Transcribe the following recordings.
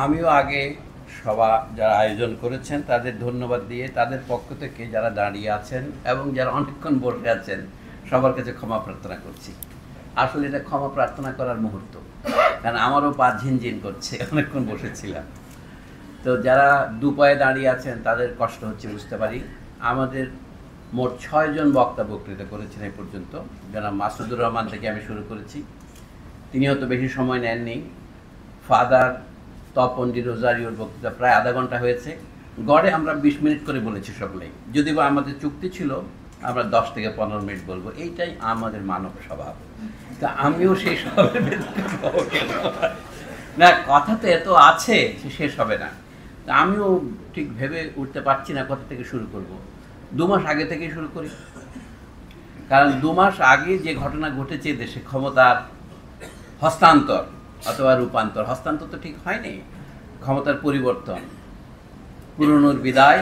আমিও আগে সভা যারা আয়োজন করেছেন তাদের ধন্যবাদ দিয়ে তাদের পক্ষ থেকে যারা দাঁড়িয়ে আছেন এবং যারা অনেকক্ষণ বসে আছেন সবার কাছে ক্ষমা প্রার্থনা করছি। আসলে এটা ক্ষমা প্রার্থনা করার মুহূর্ত, কারণ আমারও পা ঝিনঝিন করছে, অনেকক্ষণ বসেছিলাম। তো যারা দুপায়ে দাঁড়িয়ে আছেন তাদের কষ্ট হচ্ছে বুঝতে পারি। আমাদের মোট 6 জন বক্তা বক্তৃতা করেছেন এ পর্যন্ত। জনাব মাসুদুর রহমান থেকে আমি শুরু করেছি, তিনিও তো বেশি সময় নেননি। ফাদার তপনজি রোজারিওর বক্তৃতা প্রায় আধা ঘন্টা হয়েছে। গড়ে আমরা 20 মিনিট করে বলেছি সকলেই, যদি বা আমাদের চুক্তি ছিল আমরা 10 থেকে 15 মিনিট বলবো, এইটাই আমাদের মানব স্বভাব। তা আমিও সেই স্বভাবের না, কথা তো এত আছে সে শেষ হবে না। তা আমিও ঠিক ভেবে উঠতে পারছি না কোথা থেকে শুরু করব। 2 মাস আগে থেকেই শুরু করি, কারণ 2 মাস আগে যে ঘটনা ঘটেছে দেশে, ক্ষমতার হস্তান্তর অথবা রূপান্তর, হস্তান্তর তো ঠিক হয়নি, ক্ষমতার পরিবর্তন, পুরনোর বিদায়,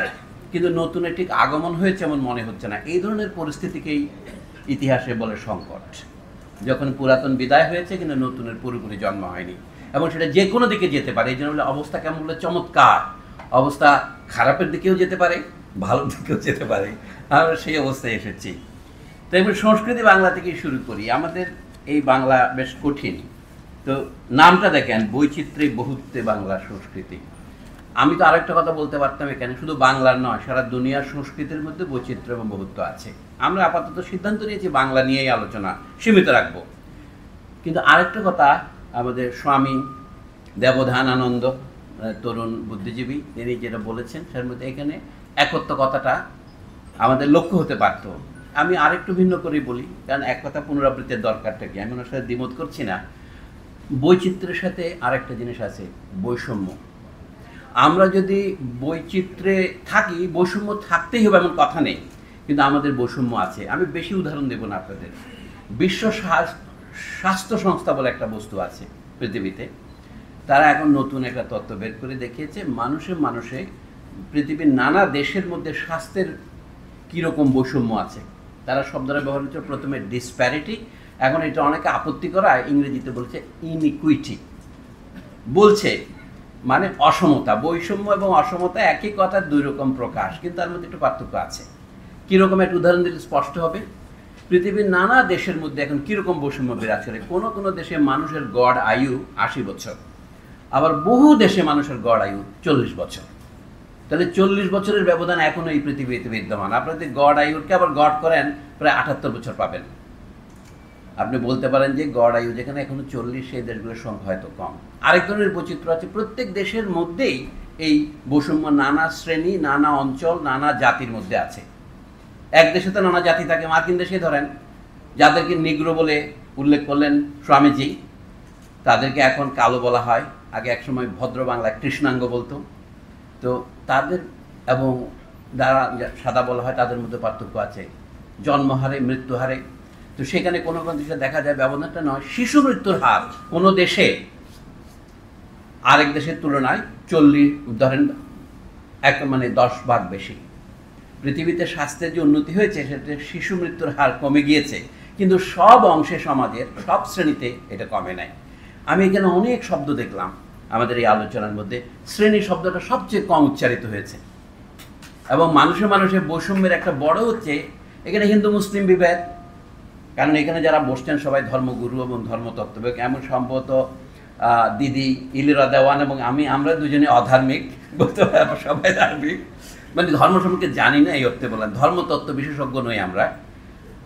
কিন্তু নতুনের ঠিক আগমন হয়েছে এমন মনে হচ্ছে না। এই ধরনের পরিস্থিতিকেই ইতিহাসে বলে সংকট, যখন পুরাতন বিদায় হয়েছে কিন্তু নতুনের পুরোপুরি জন্ম হয়নি, এবং সেটা যে কোনো দিকে যেতে পারে। এই জন্য বলে অবস্থা কেমন বলে চমৎকার, অবস্থা খারাপের দিকেও যেতে পারে, ভালোর দিকেও যেতে পারে। আমরা সেই অবস্থায় এসেছি। তো এবার সংস্কৃতি বাংলা থেকেই শুরু করি। আমাদের এই বাংলা বেশ কঠিন। তো নামটা দেখেন, বৈচিত্র্যে বহুত্বে বাংলা সংস্কৃতি। আমি তো আরেকটা কথা বলতে পারতাম, এখানে শুধু বাংলার নয়, সারা দুনিয়ার সংস্কৃতির মধ্যে বৈচিত্র্য এবং বহুত্ব আছে। আমরা আপাতত সিদ্ধান্ত নিয়েছি বাংলা নিয়েই আলোচনা সীমিত রাখবো। কিন্তু আরেকটা কথা, আমাদের স্বামী দেবধানানন্দ, তরুণ বুদ্ধিজীবী, তিনি যেটা বলেছেন সের মধ্যে এখানে একত্ব কথাটা আমাদের লক্ষ্য হতে পারত। আমি আরেকটু ভিন্ন করে বলি, কারণ এক কথা পুনরাবৃত্তির দরকারটা কি, আমি ওনার সাথে দ্বিমত করছি না। বৈচিত্র্যের সাথে আরেকটা জিনিস আছে, বৈষম্য। আমরা যদি বৈচিত্র্যে থাকি, বৈষম্য থাকতেই হবে এমন কথা নেই, কিন্তু আমাদের বৈষম্য আছে। আমি বেশি উদাহরণ দেব না আপনাদের। বিশ্ব স্বাস্থ্য সংস্থা বলে একটা বস্তু আছে পৃথিবীতে, তারা এখন নতুন একটা তত্ত্ব বের করে দেখিয়েছে মানুষে পৃথিবীর নানা দেশের মধ্যে স্বাস্থ্যের কীরকম বৈষম্য আছে। তারা শব্দটা ব্যবহার করছে প্রথমে ডিসপ্যারিটি, এখন এটা অনেকে আপত্তি করা, ইংরেজিতে বলছে ইনইকুইটি, বলছে মানে অসমতা। বৈষম্য এবং অসমতা একই কথার 2 রকম প্রকাশ, কিন্তু তার মধ্যে একটু পার্থক্য আছে। কীরকম একটা উদাহরণ দিলে স্পষ্ট হবে। পৃথিবীর নানা দেশের মধ্যে এখন কীরকম বৈষম্য বিরাজ করে। কোনো কোনো দেশে মানুষের গড় আয়ু 80 বছর, আবার বহু দেশে মানুষের গড় আয়ু 40 বছর। তাহলে 40 বছরের ব্যবধান এখনও এই পৃথিবীতে বিদ্যমান। আপনাদের গড় আয়ুকে আবার গড় করেন প্রায় 78 বছর পাবেন। আপনি বলতে পারেন যে গড় আয়ু যেখানে এখনো 40, সেই দেশগুলোর সংখ্যা হয়তো কম। আরেক ধরনের বৈচিত্র্য আছে, প্রত্যেক দেশের মধ্যেই এই বৈষম্য নানা শ্রেণী, নানা অঞ্চল, নানা জাতির মধ্যে আছে। এক দেশে তো নানা জাতি থাকে, মার্কিন দেশে ধরেন, যাদেরকে নিগ্রো বলে উল্লেখ করলেন স্বামীজি, তাদেরকে এখন কালো বলা হয়, আগে একসময় ভদ্র বাংলায় কৃষ্ণাঙ্গ বলতো। তো তাদের এবং যারা সাদা বলা হয় তাদের মধ্যে পার্থক্য আছে, জন্মহারে, মৃত্যুহারে। তো সেখানে কোনো কোনো দেশে দেখা যায় ব্যবধানটা নয়, শিশু মৃত্যুর হার কোনো দেশে আরেক দেশের তুলনায় 40 ধরেন মানে 10 ভাগ বেশি। পৃথিবীতে স্বাস্থ্যের যে উন্নতি হয়েছে সেটা শিশু মৃত্যুর হার কমে গিয়েছে, কিন্তু সব অংশে, সমাজের সব শ্রেণীতে এটা কমে নাই। আমি এখানে অনেক শব্দ দেখলাম আমাদের এই আলোচনার মধ্যে, শ্রেণী শব্দটা সবচেয়ে কম উচ্চারিত হয়েছে। এবং মানুষে বৈষম্যের একটা বড় হচ্ছে এখানে হিন্দু মুসলিম বিভেদ, কারণ এখানে যারা বসছেন সবাই ধর্মগুরু এবং ধর্মতত্ত্ববিদ। এমন সম্ভবত দিদি ইলিরা দেওয়ান এবং আমরা দুজনে অধার্মিক, বলতে সবাই ধার্মিক, মানে ধর্ম সম্পর্কে জানি না এই অর্থে বললাম, ধর্মতত্ত্ব বিশেষজ্ঞ নই আমরা।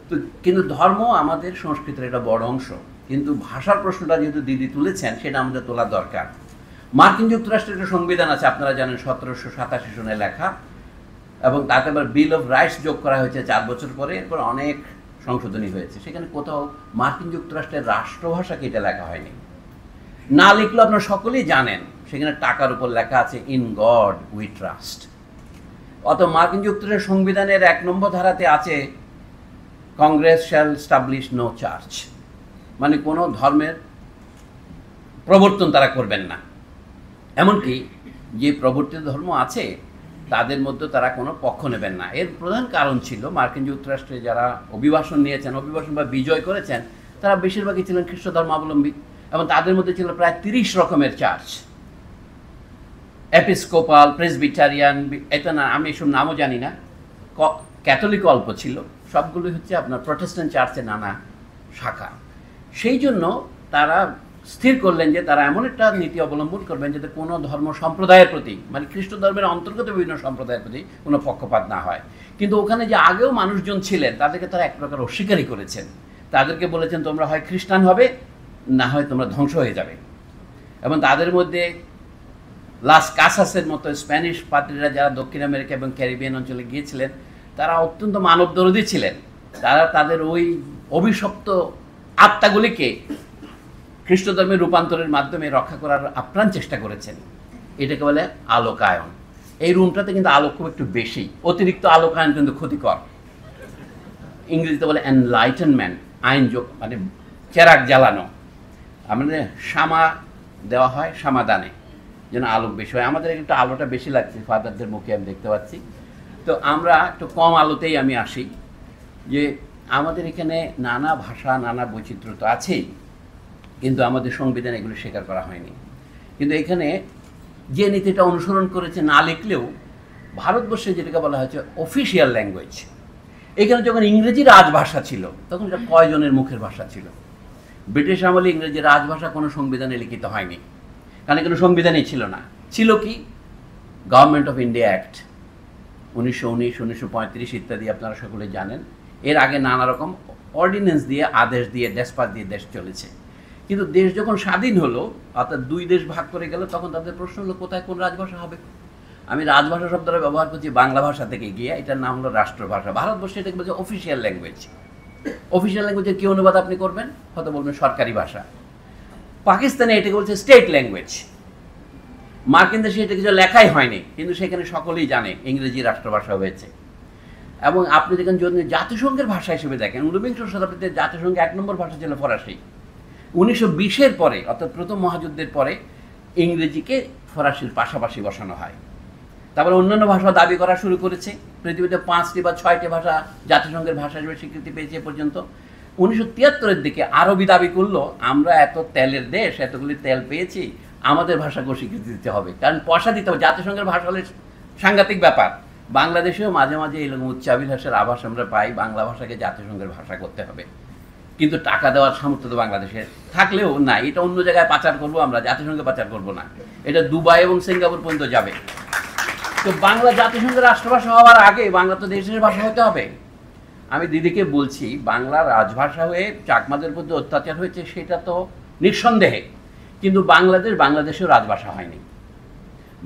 তো কিন্তু ধর্ম আমাদের সংস্কৃতির একটা বড় অংশ। কিন্তু ভাষার প্রশ্নটা যেহেতু দিদি তুলেছেন, সেটা আমাদের তোলা দরকার। মার্কিন যুক্তরাষ্ট্রের একটা সংবিধান আছে, আপনারা জানেন, 1787 সনে লেখা, এবং তাতে আবার বিল অফ রাইটস যোগ করা হয়েছে 4 বছর পরে। এরপর অনেক সংশোধনী হয়েছে। সেখানে কোথাও মার্কিন যুক্তরাষ্ট্রের রাষ্ট্রভাষাকে এটা লেখা হয়নি। না লিখলেও আপনারা সকলেই জানেন সেখানে টাকার উপর লেখা আছে ইন গড উই ট্রাস্ট। অত মার্কিন যুক্তরাষ্ট্রের সংবিধানের 1 নম্বর ধারাতে আছে Congress shall establish no church, মানে কোনো ধর্মের প্রবর্তন তারা করবেন না। এমনকি যে প্রবর্তিত ধর্ম আছে তাদের মধ্যে তারা কোনো পক্ষ নেবেন না। এর প্রধান কারণ ছিল মার্কিন যুক্তরাষ্ট্রে যারা অভিবাসন নিয়েছেন, অভিবাসন বা বিজয় করেছেন, তারা বেশিরভাগই ছিলেন খ্রিস্ট ধর্মাবলম্বী, এবং তাদের মধ্যে ছিল প্রায় 30 রকমের চার্চ। এপিস্কোপাল, প্রেসবিটারিয়ান, এটা না, আমি এসব নামও জানি না, ক্যাথলিক অল্প ছিল, সবগুলোই হচ্ছে আপনার প্রটেস্ট্যান্ট চার্চের নানা শাখা। সেই জন্য তারা স্থির করলেন যে তারা এমন একটা নীতি অবলম্বন করবেন যাতে কোনো ধর্ম সম্প্রদায়ের প্রতি, মানে খ্রিস্ট ধর্মের অন্তর্গত বিভিন্ন সম্প্রদায়ের প্রতি কোনো পক্ষপাত না হয়। কিন্তু ওখানে যে আগেও মানুষজন ছিলেন তাদেরকে তারা এক প্রকার অস্বীকারই করেছেন। তাদেরকে বলেছেন তোমরা হয় খ্রিস্টান হবে, না হয় তোমরা ধ্বংস হয়ে যাবে। এবং তাদের মধ্যে লাস কাসাসের মতো স্প্যানিশ পাদ্রীরা যারা দক্ষিণ আমেরিকা এবং ক্যারিবিয়ান অঞ্চলে গিয়েছিলেন, তারা অত্যন্ত মানবদরদী ছিলেন। তারা তাদের ওই অভিশপ্ত আত্মাগুলিকে খ্রিস্ট ধর্মের রূপান্তরের মাধ্যমে রক্ষা করার আপ্রাণ চেষ্টা করেছেন। এটাকে বলে আলোকায়ন। এই রুমটাতে কিন্তু আলো খুব একটু বেশি, অতিরিক্ত আলোকায়ন কিন্তু ক্ষতিকর। ইংরেজিতে বলে এনলাইটেনমেন্ট, আইন যোগ, মানে চেরাগ জ্বালানো। আমাদের শামা দেওয়া হয় সমাধানে, যেন আলোক বেশি হয়। আমাদের একটু আলোটা বেশি লাগছে, ফাদারদের মুখে আমি দেখতে পাচ্ছি। তো আমরা একটু কম আলোতেই আমি আসি, যে আমাদের এখানে নানা ভাষা, নানা বৈচিত্র্য তো আছেই, কিন্তু আমাদের সংবিধান এগুলো স্বীকার করা হয়নি। কিন্তু এখানে যে নীতিটা অনুসরণ করেছে না লিখলেও, ভারতবর্ষে যেটাকে বলা হয়েছে অফিসিয়াল ল্যাঙ্গুয়েজ, এখানে যখন ইংরেজি রাজভাষা ছিল তখন এটা কয়জনের মুখের ভাষা ছিল? ব্রিটিশ আমলে ইংরেজি রাজভাষা কোনো সংবিধানে লিখিত হয়নি, কারণ কোনো সংবিধানই ছিল না। ছিল কি? গভর্নমেন্ট অফ ইন্ডিয়া অ্যাক্ট 1919, 1935 ইত্যাদি আপনারা সকলে জানেন। এর আগে নানা রকম অর্ডিন্যান্স দিয়ে, আদেশ দিয়ে, ডেসপাস দিয়ে দেশ চলেছে। কিন্তু দেশ যখন স্বাধীন হলো, অর্থাৎ দুই দেশ ভাগ করে গেল, তখন তাদের প্রশ্ন হলো কোথায় কোন রাজভাষা হবে। আমি রাজভাষা শব্দটা ব্যবহার করছি বাংলা ভাষা থেকে গিয়ে, এটার নাম হলো রাষ্ট্রভাষা। ভারতবর্ষে এটাকে বলছে অফিসিয়াল ল্যাঙ্গুয়েজ। অফিসিয়াল ল্যাঙ্গুয়েজের কী অনুবাদ আপনি করবেন? হয়তো বলবেন সরকারি ভাষা। পাকিস্তানে এটাকে বলছে স্টেট ল্যাঙ্গুয়েজ। মার্কিন দেশে এটা কিছু লেখাই হয়নি, কিন্তু সেখানে সকলেই জানে ইংরেজি রাষ্ট্রভাষা হয়েছে। এবং আপনি দেখেন যদি জাতিসংঘের ভাষা হিসেবে দেখেন, 19বিংশ শতাব্দীতে জাতিসংঘের 1 নম্বর ভাষা ছিল ফরাসি। 1920-এর পরে, অর্থাৎ প্রথম মহাযুদ্ধের পরে, ইংরেজিকে ফরাসির পাশাপাশি বসানো হয়। তারপরে অন্যান্য ভাষা দাবি করা শুরু করেছে। পৃথিবীতে 5টি বা 6টি ভাষা জাতিসংঘের ভাষা হিসেবে স্বীকৃতি পেয়েছে এ পর্যন্ত। 1973-এর দিকে আরবি দাবি করলো আমরা এত তেলের দেশ, এতগুলি তেল পেয়েছি, আমাদের ভাষাকেও স্বীকৃতি দিতে হবে, কারণ পয়সা দিতে হবে। জাতিসংঘের ভাষা হলে সাংঘাতিক ব্যাপার। বাংলাদেশেও মাঝে মাঝে এরকম উচ্চাভিলাষের আভাস আমরা পাই, বাংলা ভাষাকে জাতিসংঘের ভাষা করতে হবে। কিন্তু টাকা দেওয়ার সামর্থ্য তো বাংলাদেশের থাকলেও না, এটা অন্য জায়গায় পাচার করবো আমরা, জাতিসংঘে পাচার করবো না। এটা দুবাই এবং সিঙ্গাপুর পর্যন্ত যাবে। তো বাংলা জাতিসংঘের রাষ্ট্রভাষা হওয়ার আগে বাংলা তো দেশের ভাষা হতে হবে। আমি দিদিকে বলছি, বাংলা রাজভাষা হয়ে চাকমাদের মধ্যে অত্যাচার হয়েছে সেটা তো নিঃসন্দেহে, কিন্তু বাংলাদেশেও রাজভাষা হয়নি।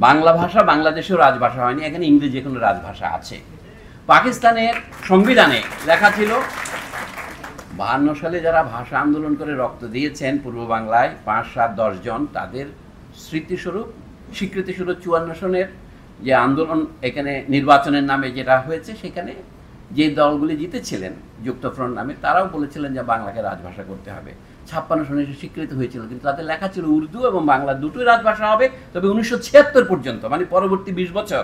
বাংলা ভাষা বাংলাদেশেও রাজভাষা হয়নি, এখানে ইংরেজি কোনো রাজভাষা আছে। পাকিস্তানের সংবিধানে লেখা ছিল 52 সালে যারা ভাষা আন্দোলন করে রক্ত দিয়েছেন পূর্ব বাংলায় 5, 7, 10 জন, তাদের স্মৃতিস্বরূপ, স্বীকৃতিস্বরূপ 54 সনের যে আন্দোলন এখানে নির্বাচনের নামে যেটা হয়েছে, সেখানে যে দলগুলি জিতেছিলেন যুক্তফ্রন্ট নামে, তারাও বলেছিলেন যে বাংলাকে রাজভাষা করতে হবে। 56 সনে স্বীকৃত হয়েছিল, কিন্তু তাদের লেখা ছিল উর্দু এবং বাংলা দুটোই রাজভাষা হবে। তবে 1976 পর্যন্ত, মানে পরবর্তী 20 বছর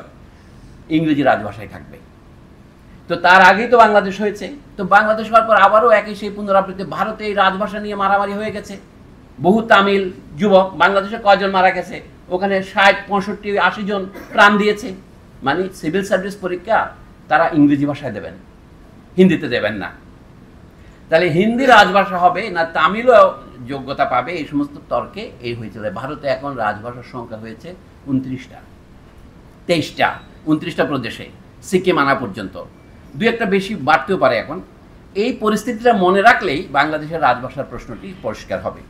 ইংরেজি রাজভাষায় থাকবে। তো তার আগেই তো বাংলাদেশ হয়েছে। তো বাংলাদেশ হওয়ার পর আবারও একই সেই পুনরাবৃত্তি। ভারতে এই রাজভাষা নিয়ে মারামারি হয়ে গেছে। বহু তামিল যুবক, বাংলাদেশে কয়জন মারা গেছে, ওখানে 60, 65, 80 জন প্রাণ দিয়েছে। মানে সিভিল সার্ভিস পরীক্ষা তারা ইংরেজি ভাষায় দেবেন, হিন্দিতে দেবেন না। তাহলে হিন্দি রাজভাষা হবে না তামিলও যোগ্যতা পাবে, এই সমস্ত তর্কে এই হয়েছিল। ভারতে এখন রাজভাষার সংখ্যা হয়েছে 29টা, 23টা, 29টা প্রদেশে, সিকিম আনা পর্যন্ত। 2-1টা বেশি বাড়তেও পারে এখন। এই পরিস্থিতিটা মনে রাখলেই বাংলাদেশের রাজভাষার প্রশ্নটি পরিষ্কার হবে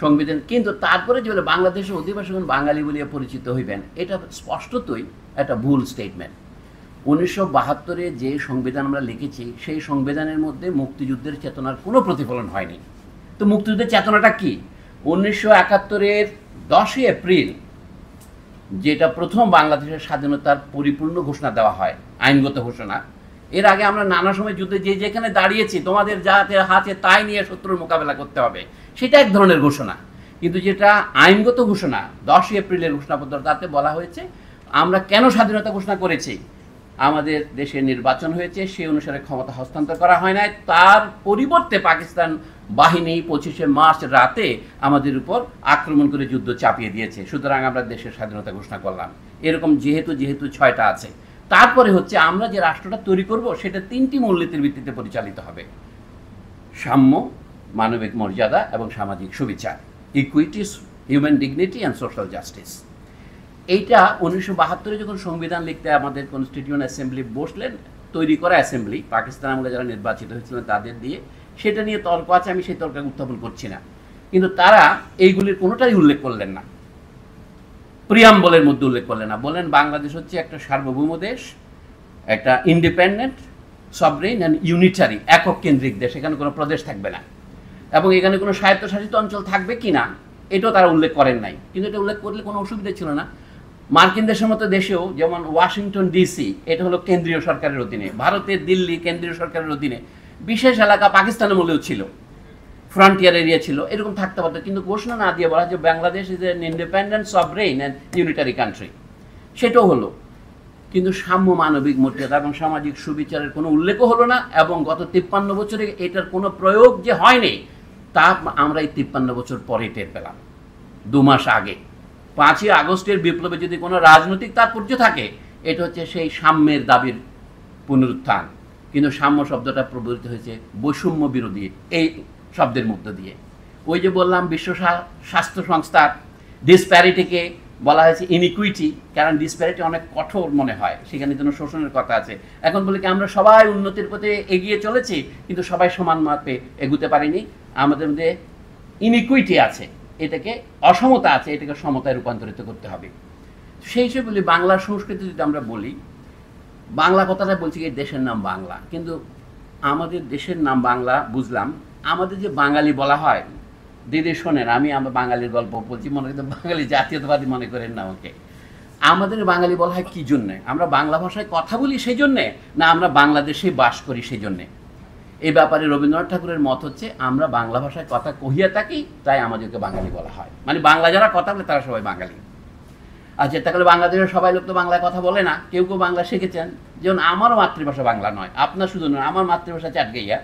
সংবিধান। কিন্তু তারপরে যে বলে বাংলাদেশের অধিবাসীগণ বাঙালি বলিয়া পরিচিত হইবেন, এটা স্পষ্টতই একটা ভুল স্টেটমেন্ট। 1972-এ যে সংবিধান আমরা লিখেছি, সেই সংবিধানের মধ্যে মুক্তিযুদ্ধের চেতনার কোনো প্রতিফলন হয়নি। তো মুক্তিযুদ্ধের চেতনাটা কি? 1971-এর 10ই এপ্রিল যেটা প্রথম বাংলাদেশের স্বাধীনতার পরিপূর্ণ ঘোষণা দেওয়া হয়, আইনগত ঘোষণা। এর আগে আমরা নানা সময় যুদ্ধে যে যেখানে দাঁড়িয়েছি, তোমাদের যাতে হাতে তাই নিয়ে শত্রুর মোকাবেলা করতে হবে, সেটা এক ধরনের ঘোষণা। কিন্তু যেটা আইনগত ঘোষণা, 10ই এপ্রিলের ঘোষণাপত্র, তাতে বলা হয়েছে আমরা কেন স্বাধীনতা ঘোষণা করেছি। আমাদের দেশে নির্বাচন হয়েছে, সেই অনুসারে ক্ষমতা হস্তান্তর করা হয় নাই, তার পরিবর্তে পাকিস্তান বাহিনী 25শে মার্চ রাতে আমাদের উপর আক্রমণ করে যুদ্ধ চাপিয়ে দিয়েছে, সুতরাং আমরা দেশের স্বাধীনতা ঘোষণা করলাম। এরকম যেহেতু 6টা আছে। তারপরে হচ্ছে আমরা যে রাষ্ট্রটা তৈরি করব সেটা 3টি মূলনীতির ভিত্তিতে পরিচালিত হবে: সাম্য, মানবিক মর্যাদা এবং সামাজিক সুবিচার, equities, human dignity and social justice. এইটা 1972 যখন সংবিধান লিখতে আমাদের কনস্টিটিউয়েন্ট অ্যাসেম্বলি বসলেন, তৈরি করা অ্যাসেম্বলি, পাকিস্তান আমলে যারা নির্বাচিত হয়েছিলেন তাদের দিয়ে, সেটা নিয়ে তর্ক আছে, আমি সেই তর্ক উত্থাপন করছি না। কিন্তু তারা এইগুলির কোনোটাই উল্লেখ করলেন না, প্রিয়াম্বলের মধ্যে উল্লেখ করলেন না। বললেন বাংলাদেশ হচ্ছে একটা সার্বভৌম দেশ, একটা ইন্ডিপেন্ডেন্ট, সভরেইন অ্যান্ড ইউনিটারি, একক কেন্দ্রিক দেশ, এখানে কোনো প্রদেশ থাকবে না, এবং এখানে কোনো স্বায়ত্তশাসিত অঞ্চল থাকবে কি না এটাও তারা উল্লেখ করেন নাই। কিন্তু এটা উল্লেখ করলে কোনো অসুবিধা ছিল না। মার্কিন দেশের মতো দেশেও যেমন ওয়াশিংটন ডিসি, এটা হলো কেন্দ্রীয় সরকারের অধীনে, ভারতের দিল্লি কেন্দ্রীয় সরকারের অধীনে, বিশেষ এলাকা পাকিস্তানের মূলেও ছিল, ফ্রন্টিয়ার এরিয়া ছিল, এরকম থাকতে পারতো। কিন্তু ঘোষণা না দিয়ে বলা যে Bangladesh is an independent, sovereign and unitary country, সেটাও হলো। কিন্তু সাম্য, মানবিক মর্যাদা এবং সামাজিক সুবিচারের কোনো উল্লেখও হলো না। এবং গত 53 বছরে এটার কোনো প্রয়োগ যে হয়নি তা আমরা এই 53 বছর পরে টের পেলাম। 2 মাস আগে 5ই আগস্টের বিপ্লবে যদি কোনো রাজনৈতিক তাৎপর্য থাকে, এটা হচ্ছে সেই সাম্যের দাবির পুনরুত্থান। কিন্তু সাম্য শব্দটা প্রবর্তিত হয়েছে বৈষম্য বিরোধী এই শব্দের মধ্য দিয়ে। ওই যে বললাম বিশ্ব স্বাস্থ্য সংস্থার ডিসপ্যারিটিকে বলা হয়েছে ইনইকুইটি, কারণ ডিসপ্যারিটি অনেক কঠোর মনে হয়, সেখানে যেন শোষণের কথা আছে। এখন বলে কি আমরা সবাই উন্নতির পথে এগিয়ে চলেছি, কিন্তু সবাই সমান মাপে এগুতে পারিনি, আমাদের মধ্যে ইনইকুইটি আছে, এটাকে অসমতা আছে, এটাকে সমতায় রূপান্তরিত করতে হবে। সেই হিসেবে বলি বাংলা সংস্কৃতি যদি আমরা বলি, বাংলা কথাটা বলছি এই দেশের নাম বাংলা, কিন্তু আমাদের দেশের নাম বাংলা বুঝলাম, আমাদের যে বাঙালি বলা হয়, দিদি শোনেন আমি আমার বাঙালির গল্প বলছি, মনে কিন্তু বাঙালি জাতীয়তাবাদী মনে করেন না ওকে। আমাদের বাঙালি বলা হয় কি জন্যে? আমরা বাংলা ভাষায় কথা বলি সেই জন্যে, না আমরা বাংলাদেশে বাস করি সেই জন্যে? এই ব্যাপারে রবীন্দ্রনাথ ঠাকুরের মত হচ্ছে আমরা বাংলা ভাষায় কথা কহিয়া থাকি, তাই আমাদেরকে বাঙালি বলা হয়। মানে বাংলা যারা কথা বলে তারা সবাই বাঙালি। আচ্ছা, তাহলে বাংলাদেশের সবাই লোক তো বাংলায় কথা বলে না, কেউ কেউ বাংলা শিখেছেন। যেমন আমারও মাতৃভাষা বাংলা নয়, আপনার শুধু নয়, আমার মাতৃভাষা চাটগাইয়া,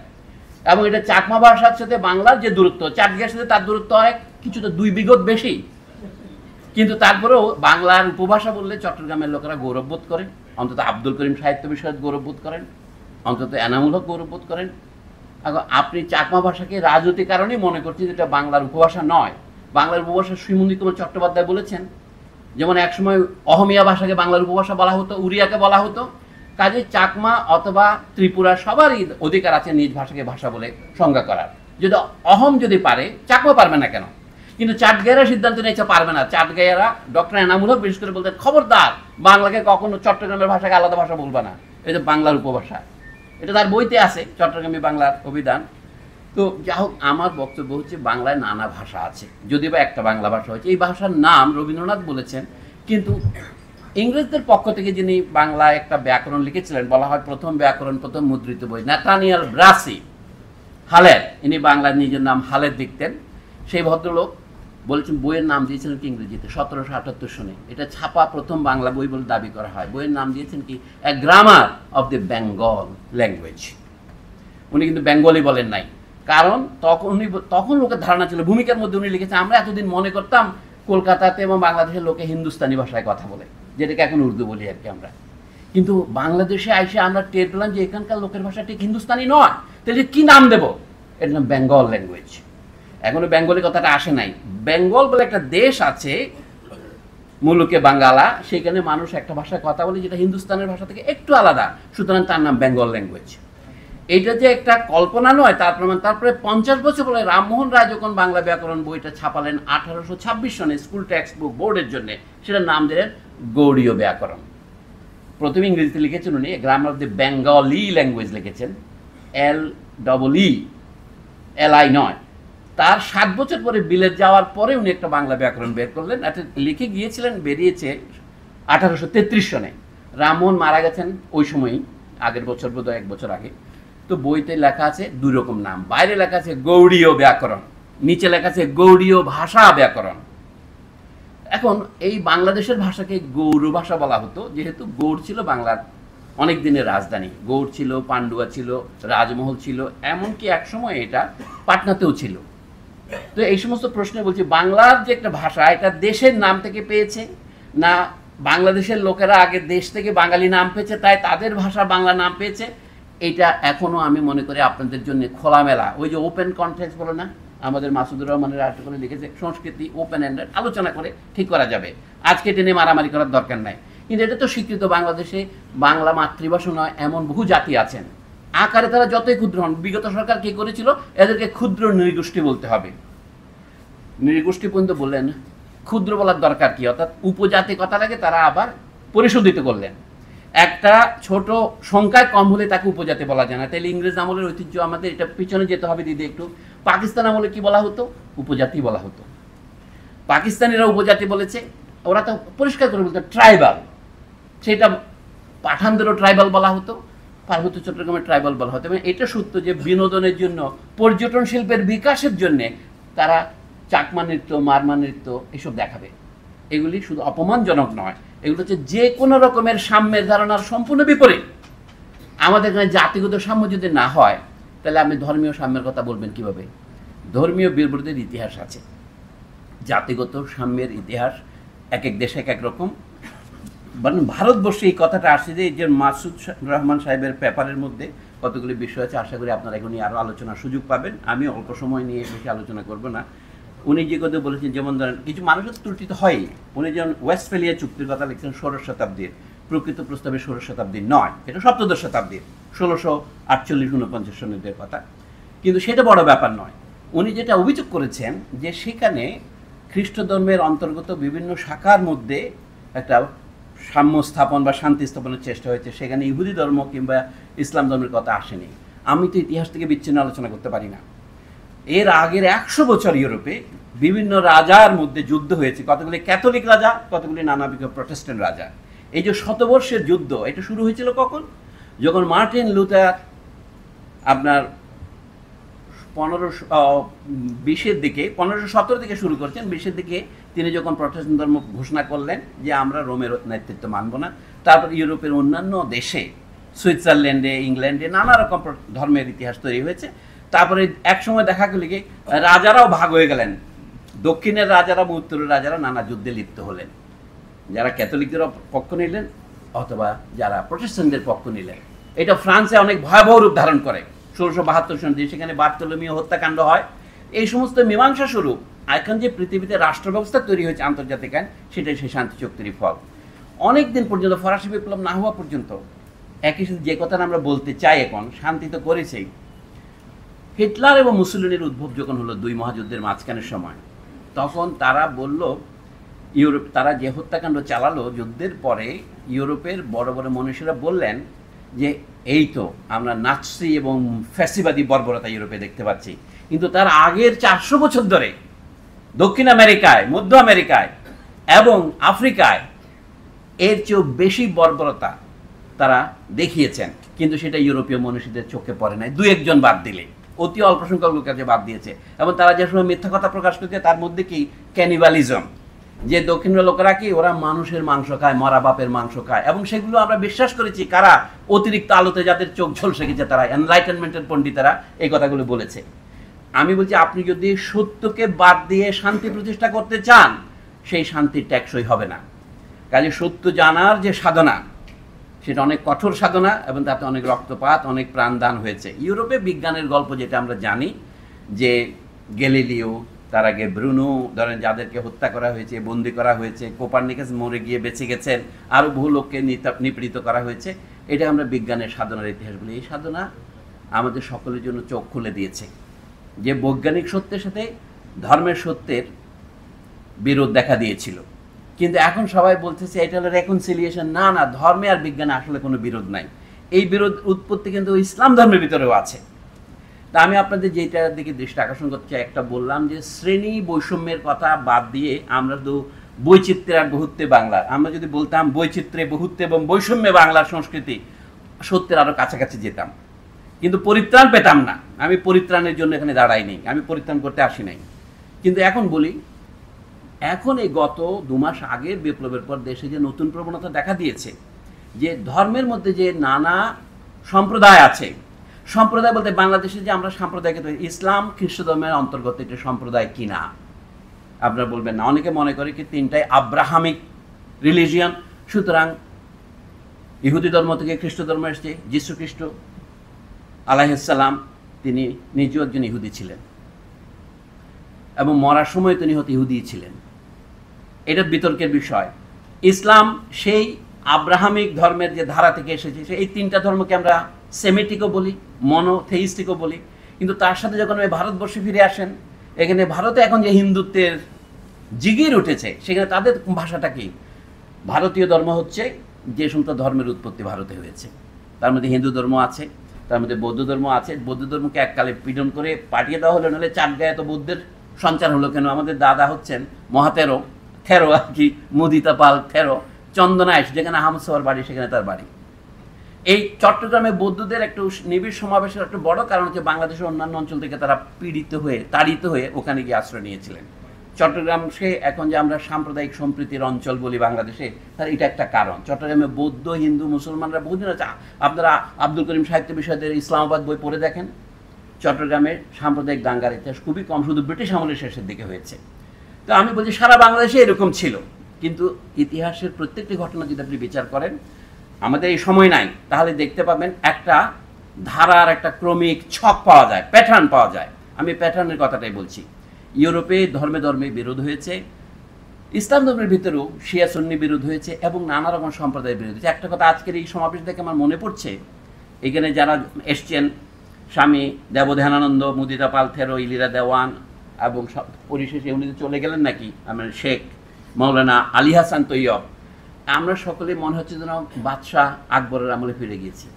এবং এটা চাকমা ভাষার সাথে বাংলার যে দূরত্ব, চাটগাইয়ের সাথে তার দূরত্ব অনেক কিছুটা 2 বিঘত বেশি। কিন্তু তারপরেও বাংলার উপভাষা বললে চট্টগ্রামের লোকেরা গৌরববোধ করেন, অন্তত আব্দুল করিম সাহিত্য বিষয়ে গৌরববোধ করেন, অন্তত এনামুল হক গৌরববোধ করেন। এখন আপনি চাকমা ভাষাকে রাজনৈতিক কারণেই মনে করছেন যেটা বাংলার উপভাষা নয়। বাংলার উপভাষা শ্রীমন্তী কুমার চট্টোপাধ্যায় বলেছেন, যেমন একসময় অহমিয়া ভাষাকে বাংলার উপভাষা বলা হতো, উড়িয়াকে বলা হতো। কাজে চাকমা অথবা ত্রিপুরা সবারই অধিকার আছে নিজ ভাষাকে ভাষা বলে সংজ্ঞা করার। যদি অহম যদি পারে, চাকমা পারবে না কেন? কিন্তু চাটগাইয়েরা সিদ্ধান্ত নিয়েছে পারবে না। চাটগাইয়েরা ডক্টর এনামুল হক বিশেষ করে বলতেন, খবরদার বাংলাকে কখনো চট্টগ্রামের ভাষাকে আলাদা ভাষা বলবে না, এটা বাংলার উপভাষা। এটা তার বইতে আছে, চট্টগ্রামী বাংলার অভিধান। তো যা হোক, আমার বক্তব্য হচ্ছে বাংলায় নানা ভাষা আছে, যদি বা একটা বাংলা ভাষা হয়েছে। এই ভাষার নাম রবীন্দ্রনাথ বলেছেন, কিন্তু ইংরেজদের পক্ষ থেকে যিনি বাংলায় একটা ব্যাকরণ লিখেছিলেন, বলা হয় প্রথম ব্যাকরণ, প্রথম মুদ্রিত বই, নাথানিয়েল ব্রাসি হালের, ইনি বাংলার নিজের নাম হালের লিখতেন। সেই ভদ্রলোক বলেছেন, বইয়ের নাম দিয়েছিলেন কি ইংরেজিতে 1778 সনে, এটা ছাপা প্রথম বাংলা বই বলে দাবি করা হয়। বইয়ের নাম দিয়েছেন কি, a grammar of the Bengal language. উনি কিন্তু বেঙ্গলি বলেন নাই, কারণ তখন লোকের ধারণা ছিল, ভূমিকার মধ্যে উনি লিখেছেন, আমরা এতদিন মনে করতাম কলকাতাতে এবং বাংলাদেশের লোকে হিন্দুস্তানি ভাষায় কথা বলে, যেটাকে এখন উর্দু বলি আর কি আমরা। কিন্তু বাংলাদেশে আইসে আমরা টের পেলাম যে এখানকার লোকের ভাষা ঠিক হিন্দুস্তানি নয়। তাহলে কি নাম দেবো? এর নাম বেঙ্গল ল্যাঙ্গুয়েজ। এখনো বেঙ্গলি কথাটা আসে নাই। বেঙ্গল বলে একটা দেশ আছে, মুলুকে বাঙ্গালা, সেখানে মানুষ একটা ভাষায় কথা বলে যেটা হিন্দুস্তানের ভাষা থেকে একটু আলাদা, সুতরাং তার নাম বেঙ্গল ল্যাঙ্গুয়েজ। এটা যে একটা কল্পনা নয় তার প্রমাণ। তারপরে 50 বছর পরে রামমোহন রায় যখন বাংলা ব্যাকরণ বইটা ছাপালেন 1826 সনে স্কুল টেক্সট বুক বোর্ডের জন্য, সেটার নাম দিলেন গৌড়ীয় ব্যাকরণ। প্রথমে ইংরেজিতে লিখেছেন উনি, grammar of the Bengali language লিখেছেন, LEELI নয়। তার 7 বছর পরে বিলেত যাওয়ার পরে উনি একটা বাংলা ব্যাকরণ বের করলেন। এটা লিখে গিয়েছিলেন, বেরিয়েছে 1833 সনে। রামমোহন মারা গেছেন ওই সময়ই, আগের বছর বোধহয় 1 বছর আগে। তো বইতে লেখা আছে 2 রকম নাম, বাইরে লেখা আছে গৌড়ীয় ব্যাকরণ, নিচে লেখা আছে গৌড়ীয় ভাষা ব্যাকরণ। এখন এই বাংলাদেশের ভাষাকে গৌড় ভাষা বলা হতো, যেহেতু গৌড় ছিল বাংলার অনেক দিনের রাজধানী। গৌড় ছিল, পান্ডুয়া ছিল, রাজমহল ছিল, এমনকি একসময় এটা পাটনাতেও ছিল। তো এই সমস্ত প্রশ্নে বলছি, বাংলার যে একটা ভাষা, এটা দেশের নাম থেকে পেয়েছে না বাংলাদেশের লোকেরা আগে দেশ থেকে বাঙালি নাম পেয়েছে তাই তাদের ভাষা বাংলা নাম পেয়েছে? এটা এখনও আমি মনে করি আপনাদের জন্য খোলামেলা, ওই যে ওপেন কনফারেন্স বলে না, আমাদের মাসুদুর রহমানের আর্টিকেলে লিখেছে, সংস্কৃতি ওপেন এন্ডেড, আলোচনা করে ঠিক করা যাবে, আজকে টেনে মারামারি করার দরকার নাই। কিন্তু এটা তো স্বীকৃত, বাংলাদেশে বাংলা মাতৃভাষা নয় এমন বহু জাতি আছেন, আকারে তারা যতই ক্ষুদ্র হন। বিগত সরকার কি করেছিল, এদেরকে ক্ষুদ্র নৃগোষ্ঠী বলতে হবে। নৃগোষ্ঠী পর্যন্ত বললেন, ক্ষুদ্র বলার দরকার কি, অর্থাৎ উপজাতি কথাটাকে তারা আবার পরিশোধিত করলেন। একটা ছোট সংখ্যায় কম হলে তাকে উপজাতি বলা যায় না। তাইলে ইংরেজ আমলের ঐতিহ্য আমাদের, এটা পিছনে যেতে হবে দিদি একটু। পাকিস্তান আমলে কি বলা হতো, উপজাতি বলা হতো। পাকিস্তানিরা উপজাতি বলেছে, ওরা তো পরিষ্কার করে বলতো ট্রাইবাল, সেটা পাঠানদেরও ট্রাইবাল বলা হতো, পার্বত্য চট্টগ্রামের ট্রাইবাল বলা হতো। এবং এটা সত্য যে বিনোদনের জন্য, পর্যটন শিল্পের বিকাশের জন্যে তারা চাকমা নৃত্য, মারমা নৃত্য এসব দেখাবে। এগুলি শুধু অপমানজনক নয়, এগুলো হচ্ছে যে কোনো রকমের সাম্যের ধারণার সম্পূর্ণ বিপরীত। আমাদের এখানে জাতিগত সাম্য যদি না হয়, তাহলে আপনি ধর্মীয় সাম্যের কথা বলবেন কিভাবে? ধর্মীয় বিরোধের ইতিহাস আছে, জাতিগত সাম্যের ইতিহাস এক এক দেশে এক এক রকম। ভারতবর্ষে এই কথাটা আসছে যে মাসুদ রহমান সাহেবের পেপারের মধ্যে কতগুলি বিষয় আছে, আশা করি আপনারা এখনই আরও আলোচনার সুযোগ পাবেন। আমি অল্প সময় নিয়ে বেশি আলোচনা করব না। উনি যে কথা বলেছেন, যেমন ধরেন কিছু মানুষের ত্রুটি তো হয়ই। উনি যেমন ওয়েস্টফেলিয়া চুক্তির কথা লিখছেন 16 শতাব্দীর, প্রকৃত প্রস্তাবে 16 শতাব্দীর নয়, এটা 17 শতাব্দীর, 1648-49 সনের কথা। কিন্তু সেটা বড় ব্যাপার নয়। উনি যেটা অভিযোগ করেছেন যে সেখানে খ্রিস্ট ধর্মের অন্তর্গত বিভিন্ন শাখার মধ্যে একটা সাম্য স্থাপন বা শান্তি স্থাপনের চেষ্টা হয়েছে, সেখানে ইহুদি ধর্ম কিংবা ইসলাম ধর্মের কথা আসেনি। আমি তো ইতিহাস থেকে বিচ্ছিন্ন আলোচনা করতে পারি না। এর আগের 100 বছর ইউরোপে বিভিন্ন রাজার মধ্যে যুদ্ধ হয়েছে, কতগুলি ক্যাথলিক রাজা, কতগুলি নানাবিধ প্রটেস্ট্যান্ট রাজা। এই যে শতবর্ষের যুদ্ধ, এটা শুরু হয়েছিল কখন? যখন মার্টিন লুথার আপনার 1520-এর দিকে, 1517 থেকে শুরু করছেন, 20-এর দিকে তিনি যখন প্রটেস্ট্যান্ট ধর্ম ঘোষণা করলেন যে আমরা রোমের নেতৃত্ব মানব না। তারপর ইউরোপের অন্যান্য দেশে, সুইজারল্যান্ডে, ইংল্যান্ডে নানা রকম ধর্মের ইতিহাস তৈরি হয়েছে। তারপরে এক সময় দেখা গেল কি রাজারাও ভাগ হয়ে গেলেন, দক্ষিণের রাজারা বা উত্তরের রাজারা নানা যুদ্ধে লিপ্ত হলেন, যারা ক্যাথলিকদের পক্ষ নিলেন অথবা যারা প্রটেস্ট্যান্টদের পক্ষ নিলেন। এটা ফ্রান্সে অনেক ভয়াবহ রূপ ধারণ করে 1672 সনে, সেখানে বার্তোলোমিও হত্যাকাণ্ড হয়। এই সমস্ত মীমাংসা স্বরূপ এখন যে পৃথিবীতে রাষ্ট্র ব্যবস্থা তৈরি হয়েছে আন্তর্জাতিক আইন, সেটাই সেই শান্তি চুক্তির ফল। অনেক দিন পর্যন্ত, ফরাসি বিপ্লব না হওয়া পর্যন্ত, একই সাথে যে কথাটা আমরা বলতে চাই, এখন শান্তি তো করেছেই। হিটলার এবং মুসলিনের উদ্ভব যখন হলো দুই মহাযুদ্ধের মাঝখানের সময়, তখন তারা বলল, ইউরোপ তারা যে হত্যাকাণ্ড চালালো যুদ্ধের পরে, ইউরোপের বড় বড় মনীষীরা বললেন যে এই তো আমরা নাৎসি এবং ফ্যাসিবাদী বর্বরতা ইউরোপে দেখতে পাচ্ছি। কিন্তু তার আগের 400 বছর ধরে দক্ষিণ আমেরিকায়, মধ্য আমেরিকায় এবং আফ্রিকায় এর চেয়েও বেশি বর্বরতা তারা দেখিয়েছেন, কিন্তু সেটা ইউরোপীয় মনীষীদের চোখে পড়ে নাই, দু একজন বাদ দিলে, অতি অল্প সংখ্যক লোকের কাছে বাদ দিয়েছে। এবং তারা যে সময় মিথ্যা কথা প্রকাশ করছে, তার মধ্যে কি ক্যানিবালিজম, যে দক্ষিণের লোকেরা কি ওরা মানুষের মাংস খায়, মরা বাপের মাংস খায়, এবং সেগুলো আমরা বিশ্বাস করেছি। কারা? অতিরিক্ত আলোতে যাদের চোখ ঝলসে গেছে, তারা, এনলাইটেনমেন্টের পণ্ডিতেরা এই কথাগুলো বলেছে। আমি বলছি, আপনি যদি সত্যকে বাদ দিয়ে শান্তি প্রতিষ্ঠা করতে চান, সেই শান্তি টেকসই হবে না। কাজে সত্য জানার যে সাধনা, সেটা অনেক কঠোর সাধনা, এবং তাতে অনেক রক্তপাত, অনেক প্রাণদান হয়েছে। ইউরোপে বিজ্ঞানের গল্প যেটা আমরা জানি, যে গ্যালিলিও, তার আগে ব্রুনো, ধরেন যাদেরকে হত্যা করা হয়েছে, বন্দি করা হয়েছে, কোপারনিকাস মরে গিয়ে বেঁচে গেছেন, আরও বহু লোককে নিপীড়িত করা হয়েছে। এটা আমরা বিজ্ঞানের সাধনার ইতিহাস বলি। এই সাধনা আমাদের সকলের জন্য চোখ খুলে দিয়েছে যে বৈজ্ঞানিক সত্যের সাথে ধর্মের সত্যের বিরোধ দেখা দিয়েছিল। কিন্তু এখন সবাই বলতেছে এটা হলো রেকনসিলিয়েশন। না না, ধর্মে আর বিজ্ঞানে আসলে কোনো বিরোধ নাই। এই বিরোধ উৎপত্তি কিন্তু ইসলাম ধর্মের ভিতরেও আছে। তা আমি আপনাদের যেটার দিকে দৃষ্টি আকর্ষণ করতে চাই, একটা বললাম যে শ্রেণী বৈষম্যের কথা বাদ দিয়ে আমরা তো বৈচিত্র্যের আর বহুত্বে বাংলার, আমরা যদি বলতাম বৈচিত্র্যে বহুত্বে এবং বৈষম্যে বাংলার সংস্কৃতি, সত্যের আরও কাছাকাছি যেতাম, কিন্তু পরিত্রাণ পেতাম না। আমি পরিত্রাণের জন্য এখানে দাঁড়াইনি, আমি পরিত্রাণ করতে আসি নাই। কিন্তু এখন বলি, এখন এই গত 2 মাস আগের বিপ্লবের পর দেশে যে নতুন প্রবণতা দেখা দিয়েছে, যে ধর্মের মধ্যে যে নানা সম্প্রদায় আছে, সম্প্রদায় বলতে বাংলাদেশে যে আমরা সাম্প্রদায়িক ইসলাম খ্রিস্ট ধর্মের অন্তর্গত একটি সম্প্রদায় কিনা আপনারা বলবেন না। অনেকে মনে করে কি তিনটাই আব্রাহামিক রিলিজিয়ান, সুতরাং ইহুদি ধর্ম থেকে খ্রিস্ট ধর্ম এসেছে। যীশু খ্রিস্ট আলাইহিস সালাম তিনি নিজেও একজন ইহুদি ছিলেন এবং মরার সময় তিনি হয়তো ইহুদি ছিলেন, এটা বিতর্কের বিষয়। ইসলাম সেই আব্রাহামিক ধর্মের যে ধারা থেকে এসেছে, এই তিনটা ধর্মকে আমরা সেমিটিকও বলি, মনোথেইস্টিকও বলি। কিন্তু তার সাথে যখন ওই ভারতবর্ষে ফিরে আসেন, এখানে ভারতে এখন যে হিন্দুত্বের জিগির উঠেছে, সেখানে তাদের ভাষাটা কি? ভারতীয় ধর্ম হচ্ছে যে সমস্ত ধর্মের উৎপত্তি ভারতে হয়েছে, তার মধ্যে হিন্দু ধর্ম আছে, তার মধ্যে বৌদ্ধ ধর্ম আছে। বৌদ্ধ ধর্মকে এককালে পীড়ন করে পাঠিয়ে দেওয়া হলো, নাহলে চাটগাঁয়ে তো বৌদ্ধের সঞ্চার হলো কেন? আমাদের দাদা হচ্ছেন মহাতেরো আর কি, মুদিতা পাল থেরো, চন্দনাইশ যেখানে আহমদ সোহার বাড়ি সেখানে তার বাড়ি। এই চট্টগ্রামে বৌদ্ধদের একটু নিবিড় সমাবেশের একটা বড় কারণ হচ্ছে বাংলাদেশের অন্যান্য অঞ্চল থেকে তারা তাড়িত হয়ে ওখানে গিয়ে আশ্রয় নিয়েছিলেন। চট্টগ্রামকে এখন যে আমরা সাম্প্রদায়িক সম্প্রীতির অঞ্চল বলি বাংলাদেশে, তার এটা একটা কারণ। চট্টগ্রামে বৌদ্ধ, হিন্দু, মুসলমানরা বহুদিন আছে। আপনারা আব্দুল করিম সাহিত্য বিষয়দের ইসলামাবাদ বই পড়ে দেখেন, চট্টগ্রামে সাম্প্রদায়িক দাঙ্গার ইতিহাস খুবই কম, শুধু ব্রিটিশ আমলের শেষের দিকে হয়েছে। তো আমি বলছি সারা বাংলাদেশে এরকম ছিল, কিন্তু ইতিহাসের প্রত্যেকটি ঘটনা যদি আপনি বিচার করেন, আমাদের এই সময় নাই, তাহলে দেখতে পাবেন একটা ধারার একটা ক্রমিক ছক পাওয়া যায়, প্যাটার্ন পাওয়া যায়। আমি প্যাটার্নের কথাটাই বলছি। ইউরোপে ধর্মে ধর্মে বিরোধ হয়েছে, ইসলাম ধর্মের ভিতরেও শিয়া সুন্নি বিরোধ হয়েছে এবং নানা রকম সম্প্রদায়ের বিরোধ হয়েছে। একটা কথা আজকের এই সমাবেশ থেকে আমার মনে পড়ছে, এখানে যারা এসছেন, স্বামী দেবধ্যানানন্দ, মুদিতা পাল থেরো, ইলিরা দেওয়ান এবং পরিশেষে উনি চলে গেলেন নাকি আমার শেখ মৌলানা আলী হাসান তৈয়ব, আমরা সকলে মনে হচ্ছে যেন বাদশাহ আকবরের আমলে ফিরে গিয়েছি।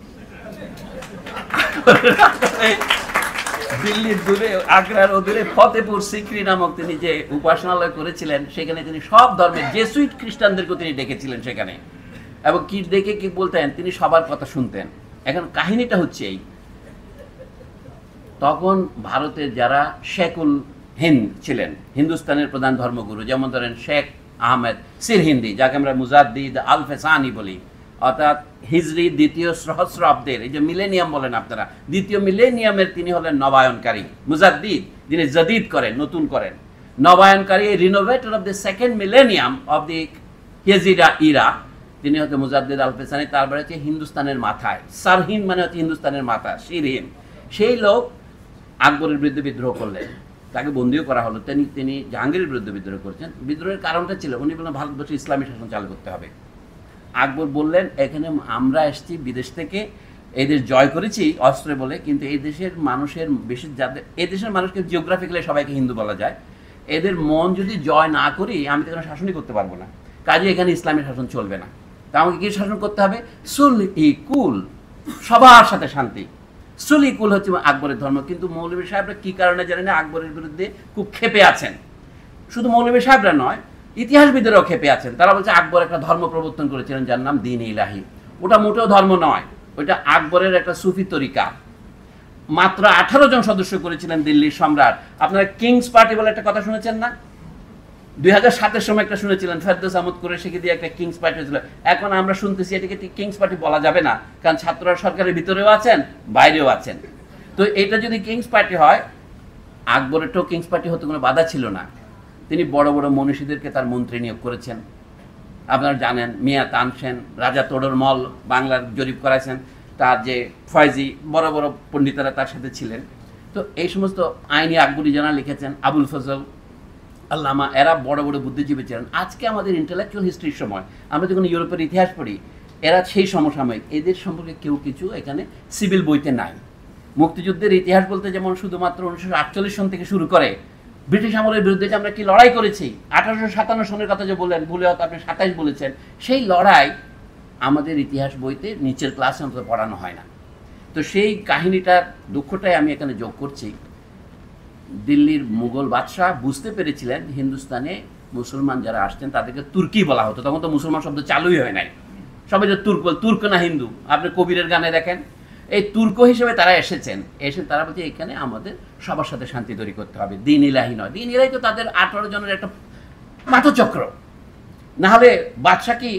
দিল্লির দূরে, আগ্রার দূরে ফতেপুর সিক্রি নামক তিনি যে উপাসনালয় করেছিলেন, সেখানে তিনি সব ধর্মের জেসুইট খ্রিস্টানদেরকে তিনি ডেকেছিলেন সেখানে, এবং কি ডেকে কি বলতেন, তিনি সবার কথা শুনতেন। এখন কাহিনীটা হচ্ছে এই, তখন ভারতের যারা শেখুল হিন্দ ছিলেন, হিন্দুস্তানের প্রধান ধর্মগুরু, যেমন ধরেন শেখ আহমেদ সিরহিন্দি, যাকে আমরা মুজাদ্দিদ আল ফেসানি বলি, অর্থাৎ হিজরি দ্বিতীয় সহস্রাব্দের, এই যে মিলেনিয়াম বলেন আপনারা, দ্বিতীয় মিলেনিয়ামের তিনি হলেন নবায়নকারী, মুজাদ্দিদ, যিনি জাদিদ করেন, নতুন করেন, নবায়নকারী, renovator of the second millennium of the Hijra era, তিনি হচ্ছে মুজাদ্দিদ আল ফেসানি। তারপরে হচ্ছে হিন্দুস্তানের মাথায়, সারহিন্দ মানে হচ্ছে হিন্দুস্তানের মাথা, সিরহিন্দ, সেই লোক আকবরের বিরুদ্ধে বিদ্রোহ করলেন, তাকে বন্দিও করা হলো। তিনি জাহাঙ্গীরের বিরুদ্ধে বিদ্রোহ করেছেন। বিদ্রোহের কারণটা ছিল, উনি বললেন ভারতবর্ষে ইসলামী শাসন চালু করতে হবে। আকবর বললেন, এখানে আমরা এসেছি বিদেশ থেকে, এই দেশ জয় করেছি অস্ত্রে বলে, কিন্তু এই দেশের মানুষের বেশি, যাদের এই দেশের মানুষকে জিওগ্রাফিক্যালি সবাইকে হিন্দু বলা যায়, এদের মন যদি জয় না করি, আমি তো এখানে শাসনই করতে পারবো না, কাজে এখানে ইসলামী শাসন চলবে না। তা আমাকে কি শাসন করতে হবে? সুলহিকুল, সবার সাথে শান্তি। সুলিকুল হচ্ছে আকবরের ধর্ম। কিন্তু মৌলভী সাহেবরা কি কারণে জানি না আকবরের বিরুদ্ধে খুব ক্ষেপে আছেন। শুধু মৌলভী সাহেবরা নয়, ইতিহাসবিদেরও ক্ষেপে আছেন। তারা বলছে আকবর একটা ধর্ম প্রবর্তন করেছিলেন যার নাম দ্বীন ইলাহি। ওটা মোটেও ধর্ম নয়, ওইটা আকবরের একটা সুফি তরিকা। মাত্র 18 জন সদস্য করেছিলেন দিল্লির সম্রাট। আপনারা কিংস পার্টি বলে একটা কথা শুনেছেন না? 2007-এর সময় একটা শুনেছিলেন, ফেরদৌস আহমদ কুরেশিকে দিয়ে একটা কিংস পার্টি হয়েছিল। এখন আমরা শুনতেছি এটাকে কিংস পার্টি বলা যাবে না, কারণ ছাত্ররা সরকারের ভিতরেও আছেন, বাইরেও আছেন। তো এটা যদি কিংস পার্টি হয়, আকবরেরটাও কিংস পার্টি হতে কোনো বাধা ছিল না। তিনি বড় বড় মনীষীদেরকে তার মন্ত্রী নিয়োগ করেছেন। আপনারা জানেন, মিয়া তানসেন, রাজা তোডরমল বাংলার জরিপ করাইছেন, তার যে ফয়জি, বড় বড় পণ্ডিতেরা তার সাথে ছিলেন। তো এই সমস্ত আইনি আকবরী যারা লিখেছেন, আবুল ফজল, আল্লামা, এরা বড় বড় বুদ্ধিজীবী ছিলেন। আজকে আমাদের ইন্টেলেকচুয়াল হিস্ট্রির সময় আমরা যখন ইউরোপের ইতিহাস পড়ি, এরা সেই সমসাময়িক, এদের সম্পর্কে কেউ কিছু এখানে সিভিল বইতে নাই। মুক্তিযুদ্ধের ইতিহাস বলতে যেমন শুধুমাত্র 1948 সন থেকে শুরু করে, ব্রিটিশ আমলের বিরুদ্ধে যে আমরা কি লড়াই করেছি, 1857 সনের কথা যে বললেন, ভুলে হয়তো আপনি 27 বলেছেন, সেই লড়াই আমাদের ইতিহাস বইতে নিচের ক্লাসে অন্তত পড়ানো হয় না। তো সেই কাহিনীটার দুঃখটাই আমি এখানে যোগ করছি। দিল্লির মুঘল বাদশাহ বুঝতে পেরেছিলেন হিন্দুস্তানে মুসলমান যারা আসছেন তাদেরকে তুর্কি বলা হতো, তখন তো মুসলমান শব্দ চালুই হয় নাই, সবাই যে তুর্ক বল, তুর্ক না হিন্দু। আপনি কবিরের গানে দেখেন, এই তুর্ক হিসেবে তারা এসেছেন, এসে তারা বলছে এখানে আমাদের সবার সাথে শান্তি তৈরি করতে হবে, দ্বীন ইলাহি নয়। দ্বীন ইলাহি তো তাদের 18 জনের একটা পাঠচক্র, না হলে বাদশাহ কি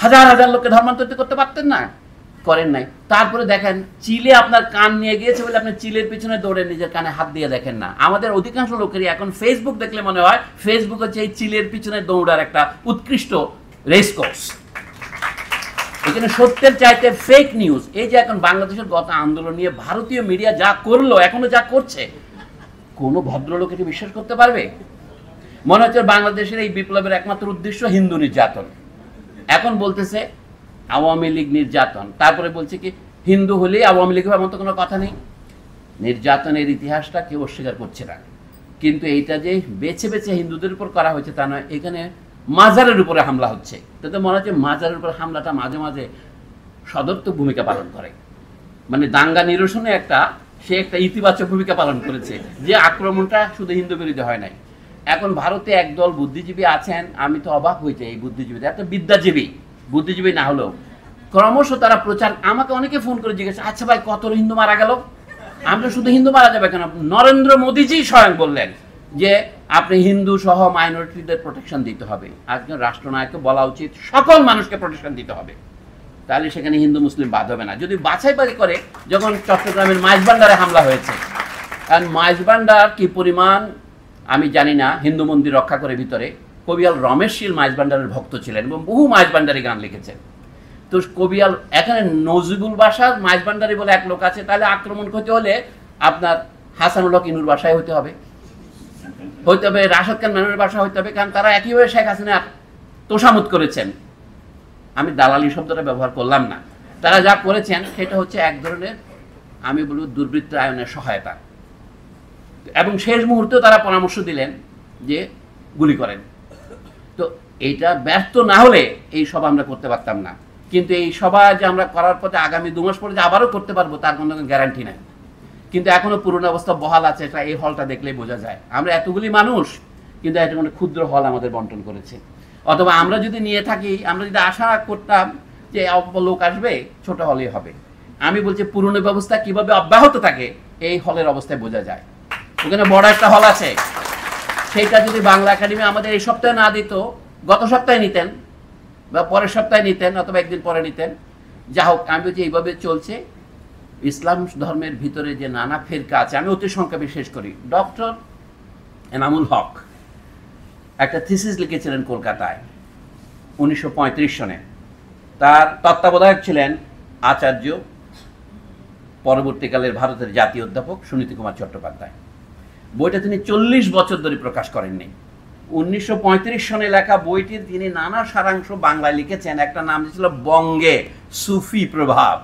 হাজার হাজার লোককে ধর্মান্তরিত করতে পারতেন না? করেন নাই। তারপরে দেখেন চিলে আপনার কান নিয়ে গিয়েছে বলে আপনি চিলের পিছনে দৌড়ে নিজের কানে হাত দিয়ে দেখেন না। আমাদের অধিকাংশ লোকেরই এখন ফেসবুক দেখলে মনে হয় ফেসবুক হচ্ছে এই চিলের পিছনে দৌড়ার একটা উৎকৃষ্ট রেস কোর্স। এখানে সত্যের চাইতে ফেক নিউজ। এই যে এখন বাংলাদেশের গত আন্দোলন নিয়ে ভারতীয় মিডিয়া যা করলো, এখনো যা করছে, কোনো ভদ্রলোক এটি বিশ্বাস করতে পারবে? মনে হচ্ছে বাংলাদেশের এই বিপ্লবের একমাত্র উদ্দেশ্য হিন্দু নির্যাতন। এখন বলতেছে আওয়ামী লীগ নির্যাতন, তারপরে বলছে কি হিন্দু হলেই আওয়ামী লীগ এমন তো কোনো কথা নেই। নির্যাতনের ইতিহাসটা কেউ অস্বীকার করছে না, কিন্তু এইটা যে বেছে বেছে হিন্দুদের উপর করা হয়েছে তা নয়। এখানে মাজারের উপরে হামলা হচ্ছে, তাতে মনে হচ্ছে মাজারের উপর হামলাটা মাঝে মাঝে সদর্থক ভূমিকা পালন করে। মানে দাঙ্গা নিরসনে সে একটা ইতিবাচক ভূমিকা পালন করেছে, যে আক্রমণটা শুধু হিন্দু বিরোধী হয় নাই। এখন ভারতে একদল বুদ্ধিজীবী আছেন, আমি তো অবাক হয়েছি এই বুদ্ধিজীবীদের, একটা বিদ্যাজীবী বুদ্ধিজীবী না হলেও ক্রমশ তারা প্রচার। আমাকে অনেকে ফোন করে জিজ্ঞাসা, আচ্ছা ভাই কত হিন্দু মারা গেল? আমরা শুধু হিন্দু মারা যাবে কেন? নরেন্দ্র মোদীজি স্বয়ং বললেন যে আপনি হিন্দু সহ মাইনরিটিদের প্রোটেকশন দিতে হবে। একজন রাষ্ট্রনায়ককে বলা উচিত সকল মানুষকে প্রোটেকশন দিতে হবে, তাহলে সেখানে হিন্দু মুসলিম বাদ হবে না। যদি বাছাই করে, যখন চট্টগ্রামের মাইজবান্ডারে হামলা হয়েছে, কারণ মাইজবান্ডার কি পরিমাণ আমি জানি না, হিন্দু মন্দির রক্ষা করে ভিতরে কবিয়াল রমেশ শীল মাইজবান্ডারের ভক্ত ছিলেন এবং বহু মাইজবান্ডারি গান লিখেছেন। তো কবিয়াল এখানে নজিবুল বাসার মাইজবান্ডারি বলে এক লোক আছে, তাহলে আক্রমণ করতে হলে আপনার হাসানুল হক ইনুর বাসায় হতে হবে, রাশেদ খান মেননের বাসা হইতে হবে, কারণ তারা একইভাবে শেখ হাসিনা তোষামত করেছেন। আমি দালালি শব্দটা ব্যবহার করলাম না। তারা যা করেছেন সেটা হচ্ছে এক ধরনের, আমি বলব, দুর্বৃত্তায়নের সহায়তা। এবং শেষ মুহূর্তেও তারা পরামর্শ দিলেন যে গুলি করেন। তো এইটা ব্যর্থ না হলে এই সভা আমরা করতে পারতাম না। কিন্তু এই সভা যে আমরা করার পরে আগামী 2 মাস পরে যে আবারও করতে পারবো তার কোনো গ্যারান্টি নাই। কিন্তু এখনো পুরনো অবস্থা বহাল আছে, এটা এই হলটা দেখলেই বোঝা যায়। আমরা এতগুলি মানুষ, কিন্তু একটা কোনো ক্ষুদ্র হল আমাদের বন্টন করেছে। অথবা আমরা যদি নিয়ে থাকি, আমরা যদি আশা করতাম যে অল্প লোক আসবে, ছোট হলেই হবে। আমি বলছি পুরনো ব্যবস্থা কিভাবে অব্যাহত থাকে এই হলের অবস্থায় বোঝা যায়। ওখানে বড় একটা হল আছে, সেইটা যদি বাংলা একাডেমি আমাদের এই সপ্তাহে না দিত, গত সপ্তাহে নিতেন বা পরের সপ্তাহে নিতেন অথবা একদিন পরে নিতেন। যা হোক, আমি বলছি এইভাবে চলছে। ইসলাম ধর্মের ভিতরে যে নানা ফিরকা আছে, আমি অতি সংক্ষেপে শেষ করি। ডক্টর এনামুল হক একটা থিসিস লিখেছিলেন কলকাতায় 1935 সনে। তার তত্ত্বাবধায়ক ছিলেন আচার্য, পরবর্তীকালের ভারতের জাতীয় অধ্যাপক সুনীতি কুমার চট্টোপাধ্যায়। বইটা তিনি 40 বছর ধরে প্রকাশ করেননি। 1935 সনে লেখা বইটির তিনি নানা সারাংশ বাংলায় লিখেছেন। একটা নাম ছিল বঙ্গে সুফি প্রভাব,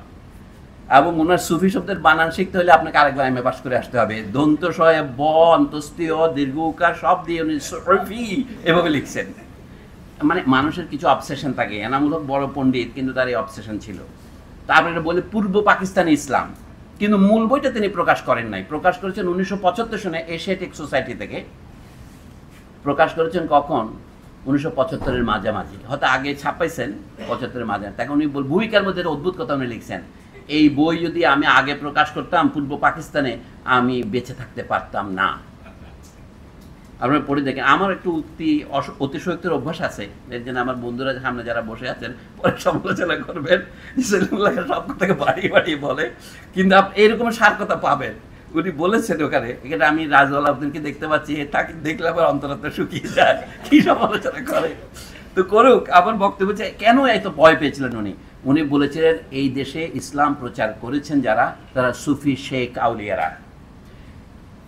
এবং ওনার সুফি শব্দের বানান শিখতে হলে আপনাকে আরেকবার এমএ পাস করে আসতে হবে। দন্তস্বয়ে ব, অন্তস্তীয়, দীর্ঘ উকার সব দিয়ে উনি সুফি এভাবে লিখছেন। মানে মানুষের কিছু অবসেশন থাকে। এনামুল হক বড় পণ্ডিত, কিন্তু তার এই অবসেশন ছিল। তারপরে বলে পূর্ব পাকিস্তানি ইসলাম, কিন্তু মূল বইটা তিনি প্রকাশ করেন নাই। প্রকাশ করেছেন 1975 সনে এশিয়াটিক সোসাইটি থেকে। প্রকাশ করেছেন কখন? 1975-এর মাঝামাঝি, হয়তো আগে ছাপাইছেন 75-এর মাঝামাঝি। তখন উনি ভূমিকার মধ্যে অদ্ভুত কথা উনি লিখছেন, এই বই যদি আমি আগে প্রকাশ করতাম পূর্ব পাকিস্তানে, আমি বেঁচে থাকতে পারতাম না। আপনারা পড়ে দেখেন। আমার একটু অতিশয়োক্তির অভ্যাস আছে, এর জন্য আমার বন্ধুরা সামনে যারা বসে আছেন পরে সমালোচনা করবেন, সব কথাকে বাড়িয়ে বাড়িয়ে বলে, কিন্তু আপনি এরকম সার কথা পাবেন। উনি বলেছেন ওখানে, এখানে আমি রাজওয়ালা আপনাদেরকে দেখতে পাচ্ছি, তাকে দেখলে আবার অন্তরাত্মা শুকিয়ে যায়, কি সমালোচনা করে। তো করুক। আমার বক্তব্য হচ্ছে কেন এত ভয় পেয়েছিলেন উনি? উনি বলেছিলেন এই দেশে ইসলাম প্রচার করেছেন যারা, তারা সুফি শেখ আউলিয়ারা,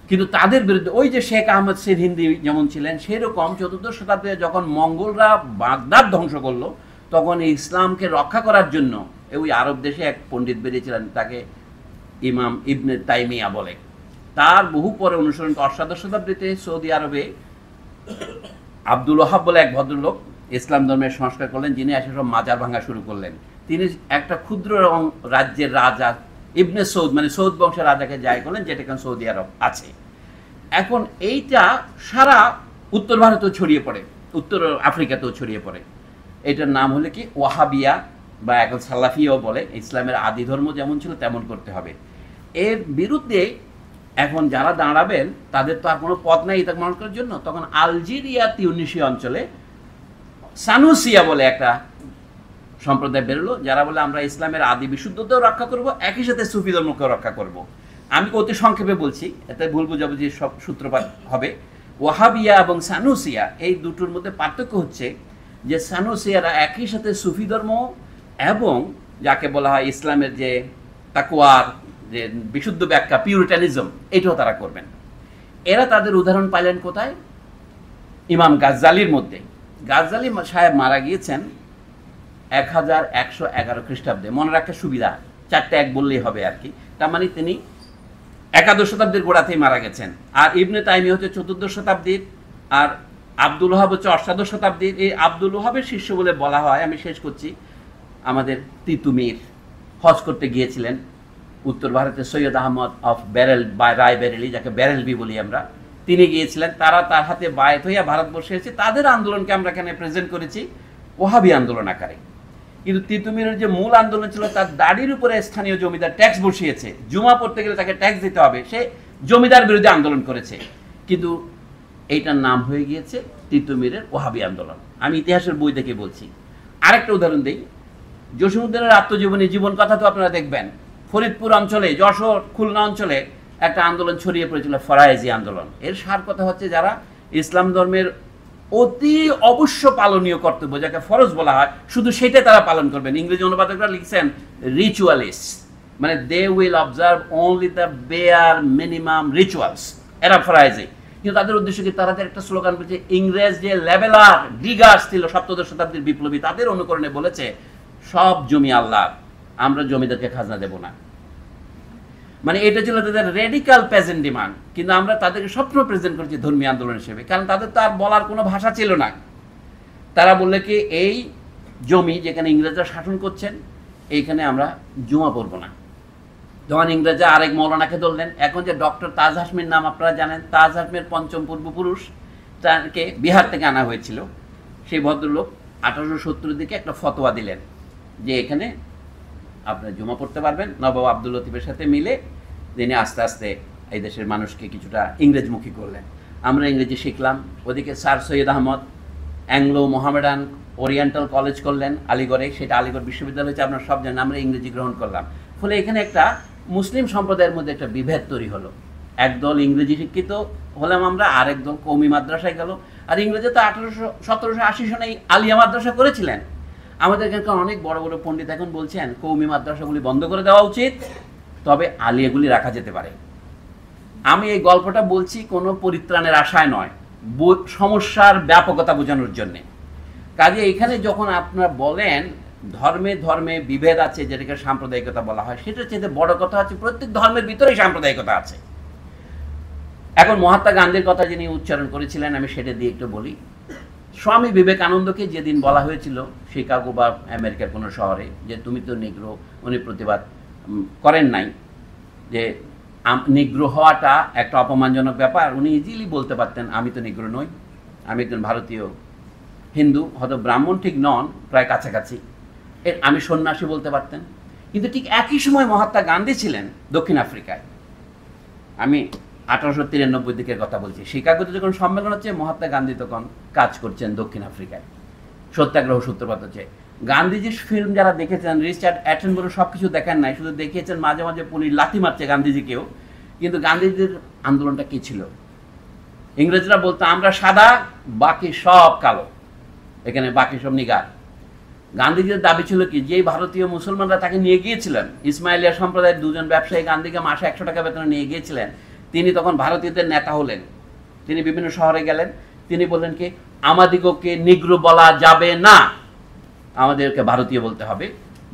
কিন্তু তাদের বিরুদ্ধে ওই যে শেখ আহমদ সিরহিন্দি যেমন ছিলেন, সেরকম 14শ শতাব্দীতে যখন মঙ্গলরা বাগদাদ ধ্বংস করলো, তখন এই ইসলামকে রক্ষা করার জন্য ওই আরব দেশে এক পণ্ডিত বেরিয়েছিলেন, তাকে ইমাম ইবনে তাইমিয়া বলে। তার বহু পরে অনুসরণ অষ্টাদশ শতাব্দীতে সৌদি আরবে আব্দুল ওয়াহাব বলে এক ভদ্রলোক ইসলাম ধর্মের সংস্কার করলেন, যিনি এসে সব মাজার ভাঙা শুরু করলেন। তিনি একটা ক্ষুদ্র রাজ্যের রাজা ইবনে সৌদ, মানে সৌদ বংশের রাজাকে জয় করলেন, যেটা এখন সৌদি আরব আছে। এখন এইটা সারা উত্তর ভারতেও ছড়িয়ে পড়ে, উত্তর আফ্রিকাতেও ছড়িয়ে পড়ে। এটার নাম হলো কি ওয়াহাবিয়া, বা এখন সালাফিয়াও বলে। ইসলামের আদি ধর্ম যেমন ছিল তেমন করতে হবে। এর বিরুদ্ধে এখন যারা দাঁড়াবেন তাদের তো আর কোনো পথ নাই এটা মনে করার জন্য। তখন আলজেরিয়া তিউনিসিয়া অঞ্চলে সানুসিয়া বলে একটা সম্প্রদায় বেরোলো, যারা বলে আমরা ইসলামের আদি বিশুদ্ধতাও রক্ষা করব, একই সাথে সুফি ধর্মকেও রক্ষা করব। আমি অতি সংক্ষেপে বলছি, এতে ভুল বুঝাবুঝির সব সূত্রপাত হবে। ওয়াহাবিয়া এবং সানুসিয়া এই দুটোর মধ্যে পার্থক্য হচ্ছে যে সানুসিয়ারা একই সাথে সুফি ধর্ম এবং যাকে বলা হয় ইসলামের যে তাকওয়ার যে বিশুদ্ধ ব্যাখ্যা, পিউরিটানিজম, এটাও তারা করবেন। এরা তাদের উদাহরণ পাইলেন কোথায়? ইমাম গাজ্জালির মধ্যে। গাজ্জালি সাহেব মারা গিয়েছেন 1111 খ্রিস্টাব্দে। মনে রাখার সুবিধা, 4টা 1 বললেই হবে আর কি। তার মানে তিনি একাদশ শতাব্দীর গোড়াতেই মারা গেছেন। আর ইবনে তাইমিয়া হচ্ছে 14শ শতাব্দীর, আর আব্দুল ওহাব হচ্ছে অষ্টাদশ শতাব্দীর। এই আব্দুল ওহাবের শিষ্য বলে বলা হয়, আমি শেষ করছি, আমাদের তিতুমির হজ করতে গিয়েছিলেন উত্তর ভারতে, সৈয়দ আহমদ অফ ব্যারেল বা রায়বেরেলি, যাকে ব্যারেলবি বলি আমরা, তিনি গিয়েছিলেন। তারা তার হাতে বায়াত হইয়া ভারতবর্ষে এসেছে। তাদের আন্দোলনকে আমরা এখানে প্রেজেন্ট করেছি ওহাবি আন্দোলন আকারে। কিন্তু তিতুমিরের যে মূল আন্দোলন ছিল, তার দাড়ির উপরে স্থানীয় জমিদার ট্যাক্স বসিয়েছে, জুমা পড়তে গেলে তাকে ট্যাক্স দিতে হবে, সে জমিদার বিরুদ্ধে আন্দোলন করেছে। কিন্তু এইটার নাম হয়ে গিয়েছে তিতুমিরের ওহাবি আন্দোলন। আমি ইতিহাসের বই থেকে বলছি। আরেকটা উদাহরণ দিই, জসীমউদ্দৌলার আত্মজীবনী, জীবন কথা তো আপনারা দেখবেন। ফরিদপুর অঞ্চলে, যশোর, খুলনা অঞ্চলে একটা আন্দোলন ছড়িয়ে পড়েছিল, ফরায়েজি আন্দোলন। এর সার কথা হচ্ছে যারা ইসলাম ধর্মের অতি অবশ্য পালনীয় কর্তব্য, যাকে ফরজ বলা হয়, শুধু সেটাই তারা পালন করবেন। ইংরেজি অনুবাদকরা লিখছেন রিচুয়ালিস্ট, মানে they will observe only the bare minimum rituals, এরা ফরায়েজি। কিন্তু তাদের উদ্দেশ্য কি? তারা একটা স্লোগান বলছে, ইংরেজ যে লেভেলার ডিগার্স ছিল সপ্তদশ শতাব্দীর বিপ্লবী, তাদের অনুকরণে বলেছে সব জমি আল্লাহর, আমরা জমিদারকে খাজনা দেব না। মানে এটা ছিল তাদের রেডিক্যাল প্রেজেন্ট ডিমান্ড। কিন্তু আমরা তাদেরকে সবসময় প্রেজেন্ট করছি ধর্মীয় আন্দোলন হিসেবে, কারণ তাদের তো আর বলার কোনো ভাষা ছিল না। তারা বললে কি, এই জমি যেখানে ইংরেজরা শাসন করছেন, এইখানে আমরা জুমা পড়ব না। যখন ইংরেজরা আরেক মৌলানাকে ধরলেন, এখন যে ডক্টর তাজ হাশমির নাম আপনারা জানেন, তাজ হাশমির পঞ্চম পূর্বপুরুষ, তাকে বিহার থেকে আনা হয়েছিল। সেই ভদ্রলোক 1870 দিকে একটা ফতোয়া দিলেন যে এখানে আপনার জমা পড়তে পারবেন। নবাব আব্দুল লতিফের সাথে মিলে তিনি আস্তে আস্তে এই দেশের মানুষকে কিছুটা ইংরেজমুখী করলেন। আমরা ইংরেজি শিখলাম। ওদিকে sir Syed Ahmad Anglo Mohammedan oriental college করলেন আলিগড়ে, সেটা আলিগড় বিশ্ববিদ্যালয় হচ্ছে, আপনারা সব জানেন। আমরা ইংরেজি গ্রহণ করলাম। ফলে এখানে একটা মুসলিম সম্প্রদায়ের মধ্যে একটা বিভেদ তৈরি হলো। একদল ইংরেজি শিক্ষিত হলাম আমরা, আরেক দল কওমি মাদ্রাসায় গেল। আর ইংরেজি তো 1780 সনে আলিয়া মাদ্রাসা করেছিলেন। আমাদের এখানকার অনেক বড় বড় পণ্ডিত এখন বলছেন কওমি মাদ্রাসাগুলি বন্ধ করে দেওয়া উচিত, তবে আলিয়াগুলি রাখা যেতে পারে। আমি এই গল্পটা বলছি কোনো পরিত্রাণের আশায় নয়, সমস্যার ব্যাপকতা বোঝানোর জন্যে। কাজে এখানে যখন আপনারা বলেন ধর্মে ধর্মে বিভেদ আছে, যেটাকে সাম্প্রদায়িকতা বলা হয়, সেটার চেয়ে বড় কথা হচ্ছে প্রত্যেক ধর্মের ভিতরেই সাম্প্রদায়িকতা আছে। এখন মহাত্মা গান্ধীর কথা যিনি উচ্চারণ করেছিলেন, আমি সেটা দিয়ে একটু বলি। স্বামী বিবেকানন্দকে যেদিন বলা হয়েছিল শিকাগো বা আমেরিকার কোনো শহরে যে তুমি তো নিগ্রো, উনি প্রতিবাদ করেন নাই যে নিগ্রো হওয়াটা একটা অপমানজনক ব্যাপার। উনি ইজিলি বলতে পারতেন আমি তো নিগ্রো নই, আমি একজন ভারতীয় হিন্দু, হয়তো ব্রাহ্মণ ঠিক নন, প্রায় কাছাকাছি, আমি সন্ন্যাসী বলতে পারতেন। কিন্তু ঠিক একই সময় মহাত্মা গান্ধী ছিলেন দক্ষিণ আফ্রিকায়। আমি 1893 দিকের কথা বলছি। শিকাগোতে যখন সম্মেলন হচ্ছে, মহাত্মা গান্ধী তখন কাজ করছেন দক্ষিণ আফ্রিকায়, সত্যাগ্রহ সূত্রপাত হচ্ছে। গান্ধীজির ফিল্ম যারা দেখেছেন, রিচার্ড অ্যাটনবরো সব কিছু দেখেন নাই, শুধু দেখিয়েছেন মাঝে মাঝে পুলিশ লাথি মারছে গান্ধীজিকেও। কিন্তু গান্ধীজির আন্দোলনটা কী ছিল? ইংরেজরা বলতো আমরা সাদা, বাকি সব কালো, এখানে বাকি সব নিগার। গান্ধীজির দাবি ছিল কি, যেই ভারতীয় মুসলমানরা তাকে নিয়ে গিয়েছিলেন, ইসমাইলিয়া সম্প্রদায়ের দুজন ব্যবসায়ী গান্ধীকে মাসে 100 টাকা বেতনে নিয়ে গিয়েছিলেন, তিনি তখন ভারতীয়দের নেতা হলেন। তিনি বিভিন্ন শহরে গেলেন, তিনি বললেন কি, আমাদিগকে নিগ্রো বলা যাবে না, আমাদেরকে ভারতীয় বলতে হবে।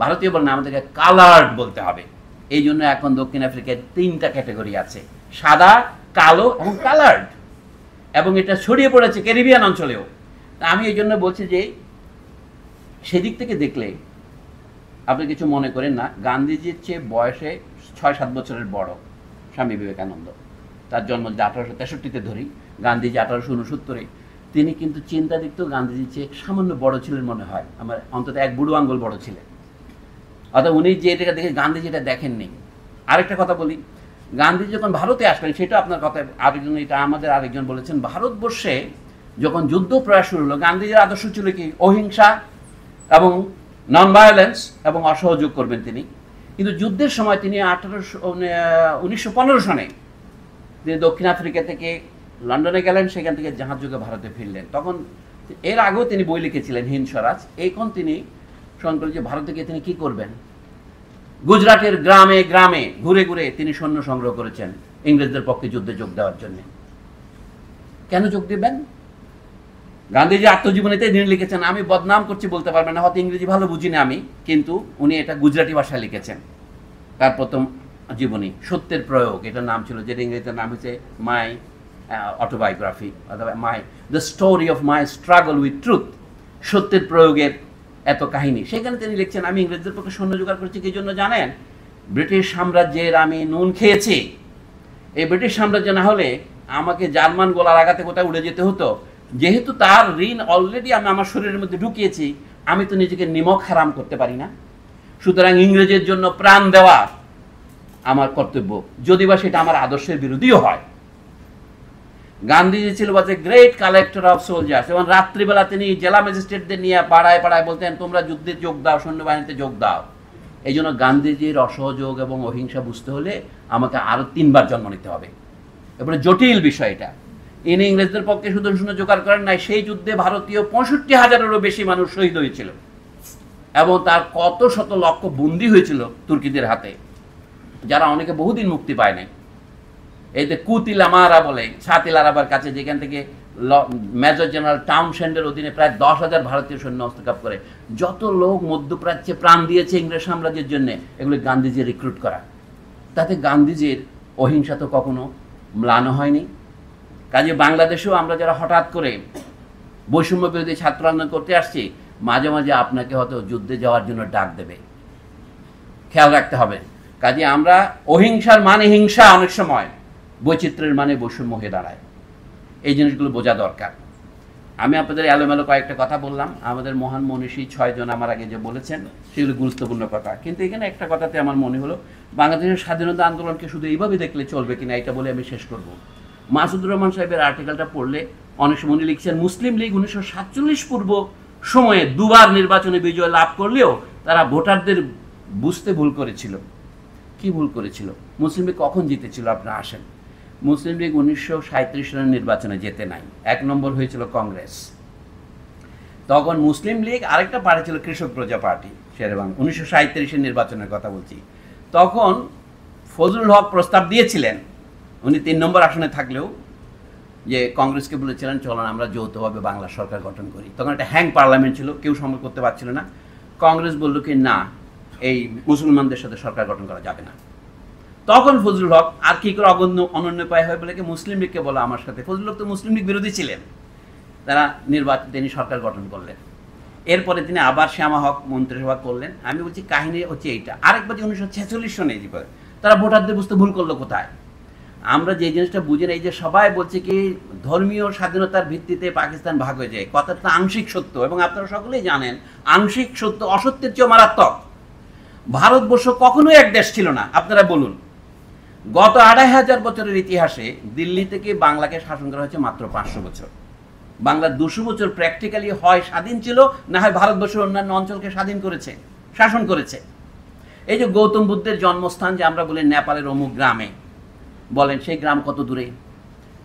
ভারতীয় বলেন আমাদেরকে কালার্ড বলতে হবে। এই জন্য এখন দক্ষিণ আফ্রিকায় 3টা ক্যাটাগরি আছে, সাদা, কালো এবং কালার্ড, এবং এটা ছড়িয়ে পড়েছে ক্যারিবিয়ান অঞ্চলেও। আমি এই জন্য বলছি যে সেদিক থেকে দেখলে আপনি কিছু মনে করেন না, গান্ধীজির চেয়ে বয়সে 6-7 বছরের বড় স্বামী বিবেকানন্দ। তার জন্ম 1863-তে ধরি, গান্ধীজি 1869-এ। তিনি কিন্তু চিন্তা দিক তো গান্ধীজির চেয়ে সামান্য বড় ছিলেন মনে হয়, আমার অন্তত 1 বুড়ো আঙ্গুল বড় ছিলেন। অর্থাৎ উনি যে এটা দেখে গান্ধীজি এটা দেখেননি। আরেকটা কথা বলি, গান্ধীজি যখন ভারতে আসলেন, সেটা আপনার কথা আরেকজন, এটা আমাদের আরেকজন বলেছেন, ভারতবর্ষে যখন যুদ্ধ প্রয়াস শুরু হলো, গান্ধীজির আদর্শ ছিল কি, অহিংসা এবং নন ভায়োলেন্স এবং অসহযোগ করবেন তিনি। কিন্তু যুদ্ধের সময় তিনি 1915 সনে তিনি দক্ষিণ আফ্রিকা থেকে লন্ডনে গেলেন, সেখান থেকে জাহাজ যুগে ভারতে ফিরলেন। তখন এর আগেও তিনি বই লিখেছিলেন হিন্দ স্বরাজ। এখন তিনি স্মরণ করলেন যে ভারতে গিয়ে তিনি কী করবেন। গুজরাটের গ্রামে গ্রামে ঘুরে ঘুরে তিনি সৈন্য সংগ্রহ করেছেন ইংরেজদের পক্ষে যুদ্ধে যোগ দেওয়ার জন্য। কেন যোগ দেবেন? গান্ধীজি আত্মজীবনীতে তিনি লিখেছেন, আমি বদনাম করছি বলতে পারবেন না, হয়তো ইংরেজি ভালো বুঝি না আমি, কিন্তু উনি এটা গুজরাটি ভাষায় লিখেছেন। তার প্রথম জীবনী সত্যের প্রয়োগ, এটার নাম ছিল, যেটা ইংরেজির নাম হচ্ছে মাই অটোবায়োগ্রাফি অথবা the story of my struggle with truth, সত্যের প্রয়োগের এত কাহিনী। সেখানে তিনি লিখছেন, আমি ইংরেজদের পক্ষে সৈন্য জোগাড় করেছি কি জন্য জানেন? ব্রিটিশ সাম্রাজ্যের আমি নুন খেয়েছি। এই ব্রিটিশ সাম্রাজ্য না হলে আমাকে জার্মান গোলার আঘাতে কোথায় উড়ে যেতে হতো। যেহেতু তার ঋণ অলরেডি আমি আমার শরীরের মধ্যে ঢুকিয়েছি, আমি তো নিজেকে নিমক হারাম করতে পারি না। সুতরাং ইংরেজের জন্য প্রাণ দেওয়া আমার কর্তব্য, যদি বা সেটা আমার আদর্শের বিরোধীও হয়। গান্ধীজি ছিল বাজে গ্রেট কালেক্টর অফ সোলজার্স, এবং রাত্রিবেলা তিনি জেলা ম্যাজিস্ট্রেটদের নিয়ে পাড়ায় পাড়ায় বলতেন, তোমরা যুদ্ধে যোগ দাও, সৈন্যবাহিনীতে যোগ দাও। এই জন্য গান্ধীজির অসহযোগ এবং অহিংসা বুঝতে হলে আমাকে আরো 3 বার জন্ম নিতে হবে। এরপরে জটিল বিষয় এটা। ইনি ইংরেজদের পক্ষে শুধু সৈন্য জোগাড় করেন নাই, সেই যুদ্ধে ভারতীয় 65,000-এরও বেশি মানুষ শহীদ হয়েছিল এবং তার কত শত লক্ষ বন্দী হয়েছিল তুর্কিদের হাতে, যারা অনেকে বহুদিন মুক্তি পায় নাই। এই যে কুতিলামারা বলে ছাতিল আরাবার কাছে, যেখান থেকে মেজর জেনারেল টাউনশেন্ডের অধীনে প্রায় 10,000 ভারতীয় সৈন্য হস্তক্ষেপ করে যত লোক মধ্যপ্রাচ্যে প্রাণ দিয়েছে ইংরেজ সাম্রাজ্যের জন্য, এগুলো গান্ধীজি রিক্রুট করা। তাতে গান্ধীজির অহিংসা তো কখনো ম্লান হয়নি। কাজে বাংলাদেশেও আমরা যারা হঠাৎ করে বৈষম্য বিরোধী ছাত্র আন্দোলন করতে আসছি, মাঝে মাঝে আপনাকে হয়তো যুদ্ধে যাওয়ার জন্য ডাক দেবে, খেয়াল রাখতে হবে। কাজে আমরা অহিংসার মানে হিংসা অনেক সময়, বৈচিত্র্যের মানে বৈষম্য হয়ে দাঁড়ায়। এই জিনিসগুলো বোঝা দরকার। আমি আপনাদের এলোমেলো কয়েকটা কথা বললাম, আমাদের মহান মনীষী 6 জন আমার আগে যে বলেছেন সেগুলো গুরুত্বপূর্ণ কথা। কিন্তু এখানে একটা কথাতে আমার মনে হলো, বাংলাদেশের স্বাধীনতা আন্দোলনকে শুধু এইভাবে দেখলে চলবে কিনা, এটা বলে আমি শেষ করব। মাসুদুর রহমান সাহেবের আর্টিকেলটা পড়লে অনেক সময় উনি লিখছেন, মুসলিম লীগ 1947 পূর্ব সময়ে 2 বার নির্বাচনে বিজয় লাভ করলেও তারা ভোটারদের বুঝতে ভুল করেছিল। কি ভুল করেছিল? মুসলিম লীগ কখন জিতেছিল? আপনারা আসেন। মুসলিম লীগ 1937 সালের নির্বাচনে জেতে নাই, 1 নম্বর হয়েছিল কংগ্রেস। তখন মুসলিম লীগ আরেকটা পার্টি ছিল কৃষক প্রজা পার্টি, শেরেবাংলা, 1937-এর নির্বাচনের কথা বলছি। তখন ফজলুল হক প্রস্তাব দিয়েছিলেন, উনি 3 নম্বর আসনে থাকলেও, যে কংগ্রেসকে বলেছিলেন চলুন আমরা যৌথভাবে বাংলা সরকার গঠন করি। তখন একটা হ্যাং পার্লামেন্ট ছিল, কেউ সম্ভব করতে পারছিল না। কংগ্রেস বলল কি না, এই মুসলমানদের সাথে সরকার গঠন করা যাবে না। তখন ফজলুল হক আর কি করে অনন্য উপায় হয় বলে কি মুসলিম লীগকে বলা আমার সাথে। ফজলুল হক তো মুসলিম লীগ বিরোধী ছিলেন, তারা তিনি সরকার গঠন করলেন। এরপরে তিনি আবার শ্যামা হক মন্ত্রিসভা করলেন। আমি বলছি কাহিনী হচ্ছে এইটা। আরেকবার 1946 সনে তারা ভোটারদের বুঝতে ভুল করলো কোথায়? আমরা যে জিনিসটা বুঝি না, এই যে সবাই বলছে কি ধর্মীয় স্বাধীনতার ভিত্তিতে পাকিস্তান ভাগ হয়ে যায়, কথাটা আংশিক সত্য, এবং আপনারা সকলেই জানেন আংশিক সত্য অসত্যের চেয়েও মারাত্মক। ভারতবর্ষ কখনোই এক দেশ ছিল না। আপনারা বলুন, গত 2500 বছরের ইতিহাসে দিল্লি থেকে বাংলাকে শাসন করা হয়েছে মাত্র 500 বছর। বাংলা 200 বছর প্র্যাকটিক্যালি হয় স্বাধীন ছিল, না হয় ভারতবর্ষের অন্যান্য অঞ্চলকে স্বাধীন করেছে, শাসন করেছে। এই যে গৌতম বুদ্ধের জন্মস্থান যে আমরা বলি নেপালের অমুক গ্রামে, বলেন সেই গ্রাম কত দূরে?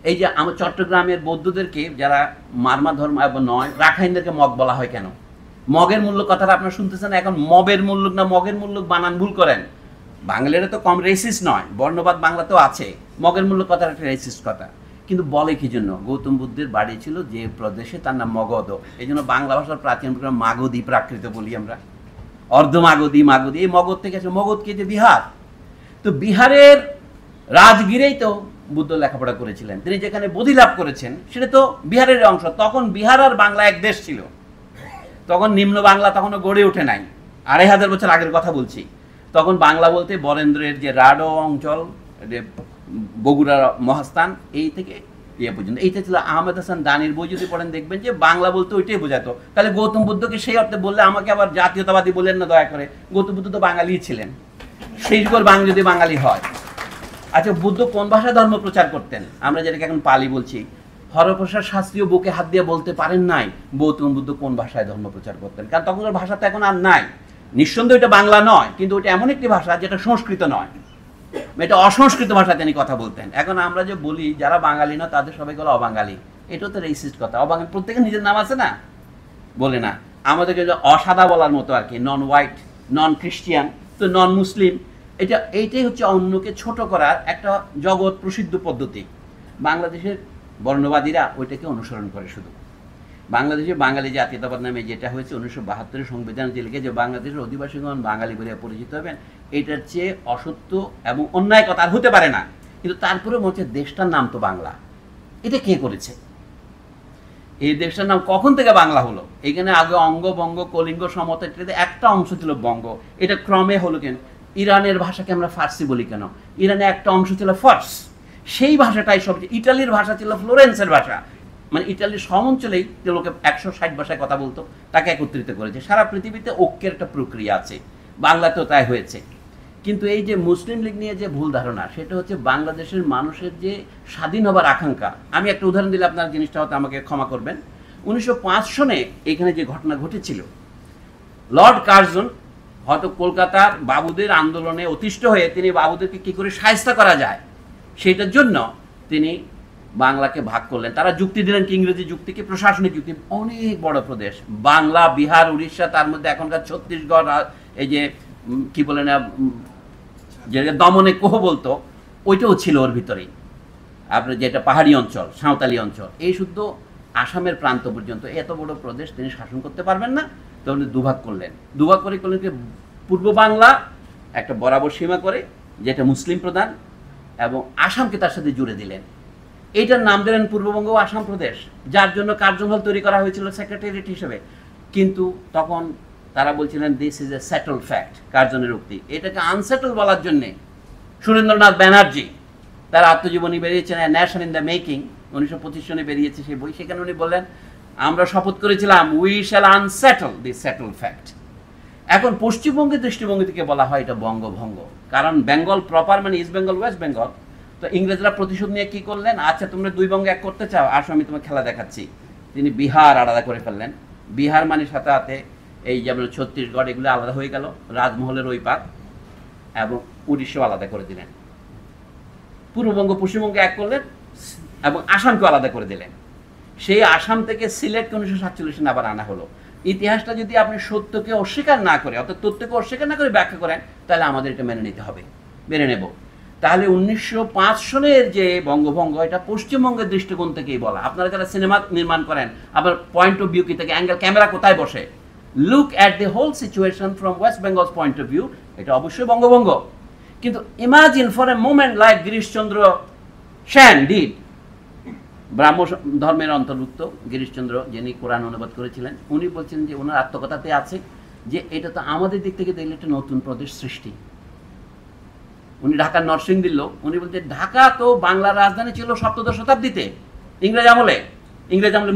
এই যে আমার চট্টগ্রামের বৌদ্ধদেরকে যারা মারমা ধর্ম নয়, রাখাইনদেরকে মগ বলা হয় কেন? মগের মূল্য কথাটা আপনারা শুনতেছেন, এখন মবের মূল্য না মগের মূল্য, বানান ভুল করেন। বাঙালিরা তো কম রেসিস্ট নয়, বর্ণবাদ বাংলাতেও আছে। মগের মূল্য কথাটা একটা রেসিস্ট কথা, কিন্তু বলে কি জন্য? গৌতম বুদ্ধের বাড়ি ছিল যে প্রদেশে, তার নাম মগধ। এই জন্য বাংলা ভাষার প্রাচীন মাগধী প্রাকৃত বলি আমরা, অর্ধমাগধী, মাগধী। এই মগধ থেকে আছে, মগধ কে যে বিহার। তো বিহারের রাজগিরেই তো বুদ্ধ লেখাপড়া করেছিলেন। তিনি যেখানে বোধি লাভ করেছেন সেটা তো বিহারের অংশ। তখন বিহার আর বাংলা এক দেশ ছিল। তখন নিম্ন বাংলা তখনও গড়ে ওঠে নাই, 2500 বছর আগের কথা বলছি। তখন বাংলা বলতে বরেন্দ্রের যে রাডো অঞ্চল, বগুড়া মহাস্থান, এই থেকে ইয়ে পর্যন্ত, এইটা ছিল। আহমেদ হাসান দানির বই যদি পড়েন দেখবেন যে বাংলা বলতে ওইটাই বোঝাতো। তাহলে গৌতম বুদ্ধকে সেই অর্থে বললে আমাকে আবার জাতীয়তাবাদী বলেন না দয়া করে। গৌতম বুদ্ধ তো বাঙালি ছিলেন, সেই যুগের যদি বাঙালি হয়। আচ্ছা, বুদ্ধ কোন ভাষায় ধর্ম প্রচার করতেন? আমরা যেটাকে এখন পালি বলছি, হরপ্রসাদ শাস্ত্রীয় বুকে হাত দিয়ে বলতে পারেন নাই গৌতম বুদ্ধ কোন ভাষায় ধর্ম প্রচার করতেন, কারণ তখনকার ভাষা তো এখন আর নাই। নিঃসন্দেহে এটা বাংলা নয়, কিন্তু ওটা এমন একটি ভাষা যেটা সংস্কৃত নয়, এটা অসংস্কৃত ভাষা তিনি কথা বলতেন। এখন আমরা যে বলি যারা বাঙালি না তাদের সবাই বলে অবাঙালি, এটাও তো রেসিস্ট কথা। অবাঙালি প্রত্যেকের নিজের নাম আছে না, বলে না, আমাদেরকে অসাদা বলার মতো আর কি, নন হোয়াইট, নন খ্রিস্টিয়ান, তো নন মুসলিম, এইটাই হচ্ছে অন্যকে ছোট করার একটা জগৎ প্রসিদ্ধ পদ্ধতি। বাংলাদেশের বর্ণবাদীরা ওইটাকে অনুসরণ করে শুধু। বাংলাদেশে বাঙালি জাতীয়তাবাদ নামে যেটা হয়েছে 1972 সংবিধান যে লিখে যে বাংলাদেশের অধিবাসীগণ বাঙালি বলে পরিচিত হবেন, এটার চেয়ে অসত্য এবং অন্যায় কথা আর হতে পারে না। কিন্তু তারপরে মনে দেশটার নাম তো বাংলা, এটা কে করেছে? এই দেশটার নাম কখন থেকে বাংলা হলো? এখানে আগে অঙ্গ বঙ্গ কলিঙ্গ সমতা একটা অংশ ছিল বঙ্গ, এটা ক্রমে হলো কেন? ইরানের ভাষাকে আমরা ফার্সি বলি কেন? ইরানে একটা অংশ ছিল ফার্স, সেই ভাষাটাই সবচেয়ে, ইটালির ভাষা ছিল ফ্লোরেন্সের ভাষা, মানে ইটালির সব অঞ্চলেই যে লোকে 160 ভাষায় কথা বলতো তাকে একত্রিত করেছে। সারা পৃথিবীতে ঐক্যের একটা প্রক্রিয়া আছে, বাংলাতেও তাই হয়েছে। কিন্তু এই যে মুসলিম লীগ নিয়ে যে ভুল ধারণা, সেটা হচ্ছে বাংলাদেশের মানুষের যে স্বাধীন হবার আকাঙ্ক্ষা। আমি একটা উদাহরণ দিলে আপনার জিনিসটা হয়তো আমাকে ক্ষমা করবেন। 1905 সনে এখানে যে ঘটনা ঘটেছিল, লর্ড কার্জন হয়তো কলকাতার বাবুদের আন্দোলনে অতিষ্ঠ হয়ে তিনি বাবুদেরকে কি করে শায়েস্তা করা যায় সেটার জন্য তিনি বাংলাকে ভাগ করলেন। তারা যুক্তি দিলেন কি, ইংরেজি যুক্তি কি, প্রশাসনিক যুক্তি। অনেক বড় প্রদেশ বাংলা, বিহার, উড়িষ্যা, তার মধ্যে এখনকার ছত্তিশগড়, এই যে কি বলে না, যে দমনে কোহ বলতো, ওইটাও ছিল ওর ভিতরেই। আপনার যেটা পাহাড়ি অঞ্চল, সাঁওতালি অঞ্চল, এই শুদ্ধ আসামের প্রান্ত পর্যন্ত এত বড় প্রদেশ তিনি শাসন করতে পারবেন না, তখন দুভাগ করলেন। দুভাগ করে করলেন কি, পূর্ব বাংলা একটা বরাবর সীমা করে যেটা মুসলিম প্রধান, এবং আসামকে তার সাথে জুড়ে দিলেন। এইটার নাম দিলেন পূর্ববঙ্গ ও আসাম প্রদেশ, যার জন্য কার্জন হল তৈরি করা হয়েছিল সেক্রেটারিয়েট হিসেবে। কিন্তু তখন তারা বলছিলেন this is a settled fact, কার্জনের উক্তি। এটাকে আনসেটল বলার জন্যে সুরেন্দ্রনাথ ব্যানার্জি তার আত্মজীবনী বেরিয়েছেন ন্যাশন ইন দ্য মেকিং, 1925 সনে বেরিয়েছে সেই বই। সেখানে উনি বললেন আমরা শপথ করেছিলাম we shall unsettle the settled fact. এখন পশ্চিমবঙ্গের দৃষ্টিভঙ্গি থেকে বলা হয় এটা বঙ্গভঙ্গ, কারণ বেঙ্গল প্রপার মানে ইস্ট বেঙ্গল, ওয়েস্ট বেঙ্গল। তো ইংরেজরা প্রতিশোধ নিয়ে কি করলেন, আচ্ছা তোমরা দুই বঙ্গে এক করতে চাও, আসো আমি তোমার খেলা দেখাচ্ছি। তিনি বিহার আলাদা করে ফেললেন। বিহার মানে সাথে সাথে এই যেমন ছত্তিশগড়, এগুলো আলাদা হয়ে গেল, রাজমহলের ওই পার, এবং উড়িষ্যা আলাদা করে দিলেন। পূর্ববঙ্গ পশ্চিমবঙ্গে এক করলেন এবং আসামকে আলাদা করে দিলেন। সেই আসাম থেকে সিলেটকে 1947 সালে আবার আনা হলো। ইতিহাসটা যদি আপনি সত্যকে অস্বীকার না করে, অর্থাৎ তথ্যকে অস্বীকার না করে ব্যাখ্যা করেন, তাহলে আমাদের এটা মেনে নিতে হবে, মেনে নেব। তাহলে 1905 সনের যে বঙ্গভঙ্গ, এটা পশ্চিমবঙ্গের দৃষ্টিকোণ থেকেই বলা। আপনারা যারা সিনেমা নির্মাণ করেন, আবার পয়েন্ট অফ ভিউ কি থেকে, অ্যাঙ্গেল, ক্যামেরা কোথায় বসে, look at the whole situation from West Bengal's point of view, এটা অবশ্যই বঙ্গভঙ্গ। কিন্তু imagine for a moment like Girishchandra Sen did, Brahmo ধর্মের অন্তর্ভুক্ত গিরিশচন্দ্র, যিনি কোরআন অনুবাদ করেছিলেন, উনি বলছেন যে ওনার আত্মকথাতে আছে যে এটা তো আমাদের দিক থেকে দেখলে একটা নতুন প্রদেশ সৃষ্টি। উনি ঢাকার নরসিংদীর লোক, উনি বলছেন ঢাকা তো বাংলার রাজধানী ছিল 17 শতাব্দীতে, ইংরেজ আমলে,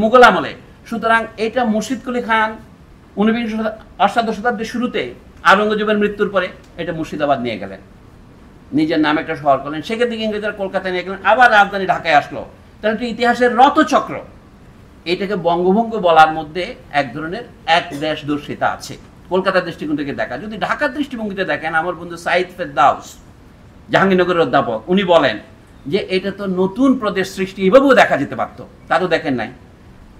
মুঘল আমলে। সুতরাং এটা মুর্শিদ কুলি খান 19 শতাব্দীর শুরুতে আওরঙ্গজেবের মৃত্যুর পরে এটা মুর্শিদাবাদ নিয়ে গেলেন, নিজের নামে একটা শহর করলেন। সেখান থেকে ইংরেজরা কলকাতায় নিয়ে গেলেন, আবার রাজধানী ঢাকায় আসলো। তাহলে একটা ইতিহাসের রথচক্র। এটাকে বঙ্গভঙ্গ বলার মধ্যে এক ধরনের এক দেশদর্শিতা আছে কলকাতার দৃষ্টিকোণ থেকে দেখা। যদি ঢাকার দৃষ্টিভঙ্গিতে দেখেন, আমার বন্ধু সাইদ ফেরদাউস, জাহাঙ্গীরনগরের অধ্যাপক, উনি বলেন যে এটা তো নতুন প্রদেশ সৃষ্টি, এভাবেও দেখা যেতে পারত, তারও দেখেন নাই।